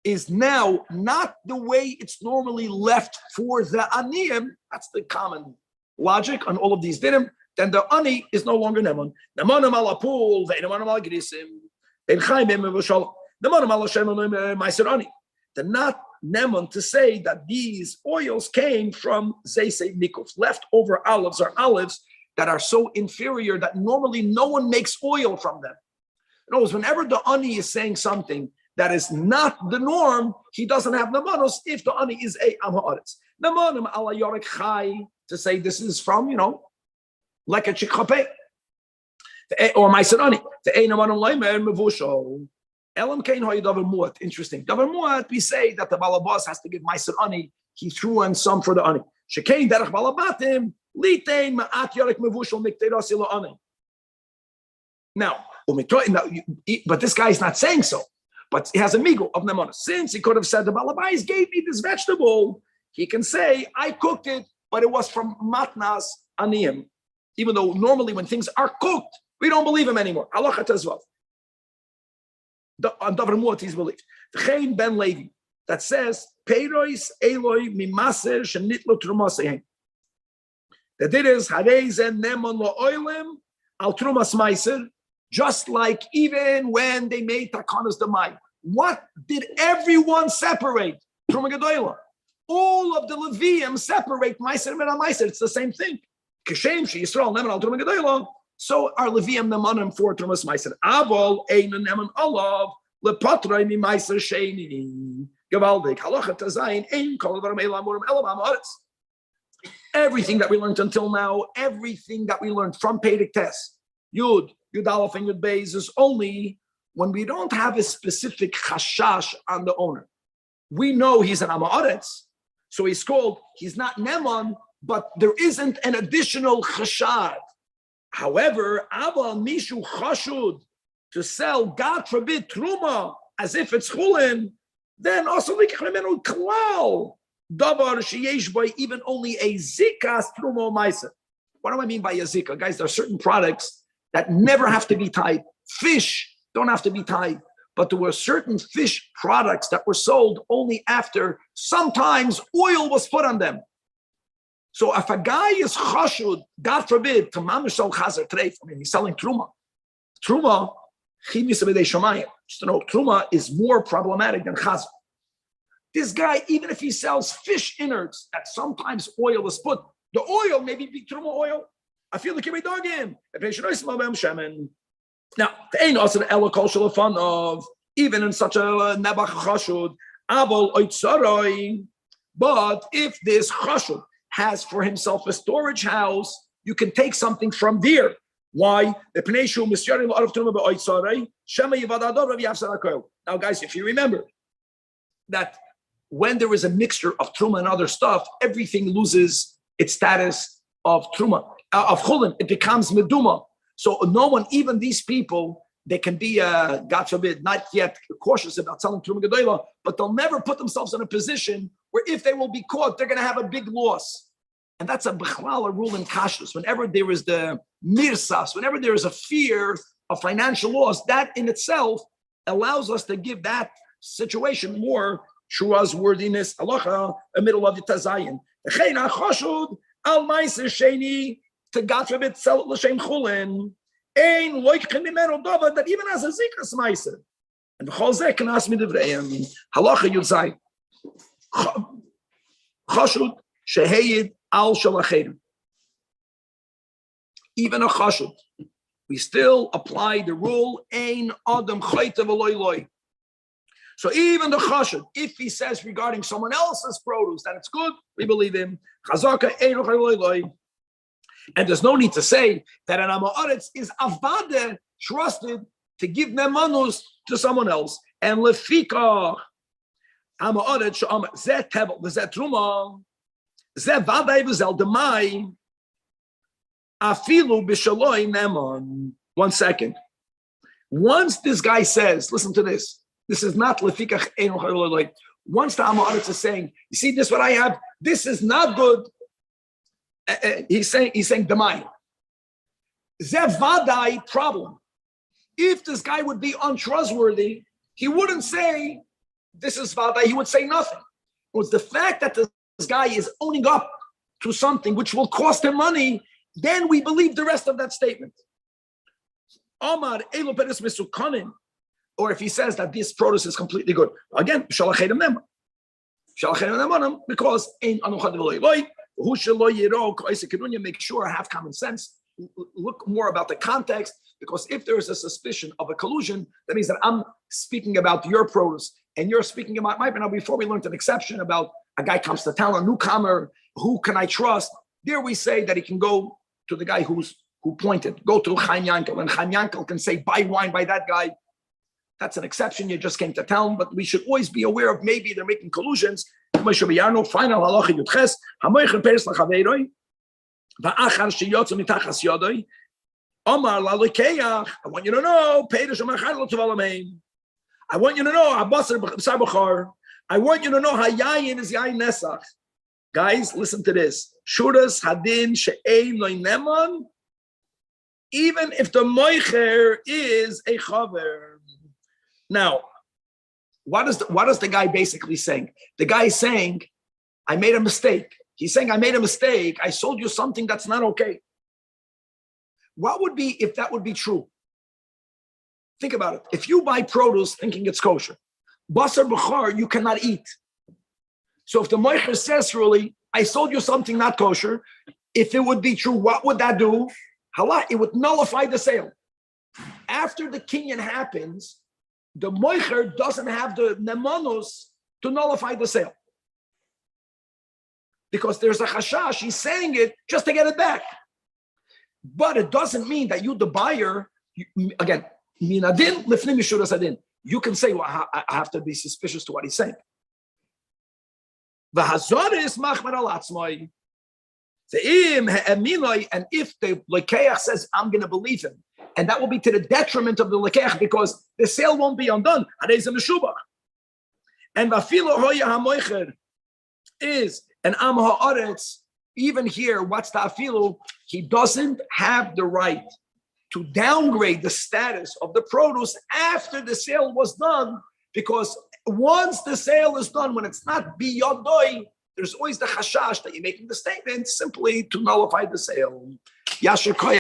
is now not the way it's normally left for the aniyim, that's the common logic on all of these dinim, then the ani is no longer neman. Nemanim ala pool, ve'nemanim ala grisim, ben chai ben mevushel, nemanim ala shem meiser ani. They're not neman to say that these oils came from zeisei mikuf, leftover olives or olives that are so inferior that normally no one makes oil from them. In other words, whenever the ani is saying something that is not the norm, he doesn't have namanos if the ani is a am ha'aretz. Namanim ala yorek chai, to say this is from, like a chikhape. Or meiser ani. The ein namanim leimer mevushol. Elam kein hoy davar muat. Interesting. Davar muat, we say that the balabas has to give meiser ani. He threw in some for the ani. Shekein derech balabatim litein ma'at yorek mevushol mikteros ilo ani. Now, but this guy is not saying so. But he has a migo of nemana. Since he could have said the balabais gave me this vegetable, he can say I cooked it, but it was from matnas aniyim. Even though normally when things are cooked, we don't believe him anymore. Halacha tezvav. On davar muat he's believed. V'chein ben Levi that says peiros eloi mimaser shenitlo trumasehem. That it is harei zen nemon lo oilim al trumas meiser. Just like even when they made takanas demai, what did everyone separate? Truma Gedola. All of the Levium separate meiser and meiser. It's the same thing. Kishem she Yisrael neman al Truma Gedola. So are Levium nemanim for trumas meiser. Avol ein neman olav lepatray mi meiser sheini. Gavaldik halacha tazayin ein kol davar meilam murim elam haaretz. Everything that we learned until now, everything that we learned from Pedic Test, Yud Aleph and Yud Beis is only when we don't have a specific chashash on the owner. We know he's an Amaretz, so he's not Neman, but there isn't an additional chashad. However, Aval Mishu Chashud to sell, God forbid, Truma as if it's Chulin, then also Likhremenu Klal, Davar Sheyesh by even only a Zikas Truma Maisa. What do I mean by a Zika? Guys, there are certain products that never have to be tied. Fish don't have to be tied. But there were certain fish products that were sold only after sometimes oil was put on them. So if a guy is chashud, God forbid, to mamish sell chazer treif, he's selling truma. Truma, chimis b'dei shamayim. Just to know, truma is more problematic than chazer. This guy, even if he sells fish innards that sometimes oil is put, the oil maybe be truma oil. I feel like you're dog in. Now, the ain't also the ela kol fun of even in such a nebach chashud abol oitzaroi. But if this chashud has for himself a storage house, you can take something from there. Why? The pneishu misyarim of truma beoitzaroi shema yivadador Rav Yavsar. Now, guys, if you remember that when there is a mixture of truma and other stuff, everything loses its status of truma. Of chulin, it becomes meduma. So no one, even these people, they can be, God forbid, not yet cautious about selling truma gedola, but they'll never put themselves in a position where if they will be caught, they're going to have a big loss. And that's a b'chlal rule in kashrus. Whenever there is the mirsas, whenever there is a fear of financial loss, that in itself allows us to give that situation more shua's worthiness. Halacha, a middle of the tazayin. Al meiser sheni. To God forbid, sell it l'shem chulin. Ein loikchen mimenu dava that even as a zikas meiser. And b'chol zeh can ask me devreim. Halacha yud zay. Chashud sheheyid al shalachedim. Even a chashud, we still apply the rule ein adam chayte v'loy loy. So even the chashud, if he says regarding someone else's produce that it's good, we believe him. Chazaka ein v'loy loy. And there's no need to say that an Amaretz is avade, trusted to give nemanus to someone else. And lefika, ha'ma'aretz she'amar zeh tevel v'zeh truma zeh vaday v'zel demai afilu b'shaloi neman. 1 second. Once this guy says, listen to this. This is not lefika. Once the ha'ma'aretz is saying, you see this what I have. This is not good. He's saying demai. Zeh vaday problem. If this guy would be untrustworthy, he wouldn't say, this is Vada, he would say nothing. It was the fact that this guy is owning up to something which will cost him money, then we believe the rest of that statement. Omar, Elo Peres Mesukanin, or if he says that this produce is completely good. Again, because make sure I have common sense. Look more about the context, because if there is a suspicion of a collusion, that means that I'm speaking about your produce and you're speaking about my. Now, before we learned an exception about a guy comes to town, a newcomer, who can I trust? There we say that he can go to the guy who pointed, go to Chaim Yankel, and Chaim Yankel can say, buy wine by that guy. That's an exception. You just came to town, but we should always be aware of maybe they're making collusions. Final halacha yudches hamoicher peres lachaveiroi. I want you to know, I want you to know, I want you to know, Hayayin is Yayin Nesach. Guys, listen to this. Shuras Hadin She'ein Lo Neman, even if the Moicher is a Chaver. Now, what is the guy basically saying? The guy is saying, I made a mistake. He's saying, I made a mistake. I sold you something that's not okay. What would be if that would be true? Think about it. If you buy produce thinking it's kosher, basar b'char, you cannot eat. So if the moicher says, really, I sold you something not kosher, if it would be true, what would that do? Halak, it would nullify the sale. After the kinyan happens, the moicher doesn't have the nemanus to nullify the sale. Because there's a chashash, he's saying it just to get it back. But it doesn't mean that you, the buyer, again, minadin lifnim yishuras adin. You can say, well, I have to be suspicious to what he's saying. V'hazoris machmar al atzmai. And if the lekeach says, I'm going to believe him, and that will be to the detriment of the lekeach because the sale won't be undone. And v'afilo hoya hamoicher is an am ha'aretz. Even here, what's the afilu? He doesn't have the right to downgrade the status of the produce after the sale was done, because once the sale is done, when it's not biyodoi, there's always the chashash that you're making the statement simply to nullify the sale. Yashir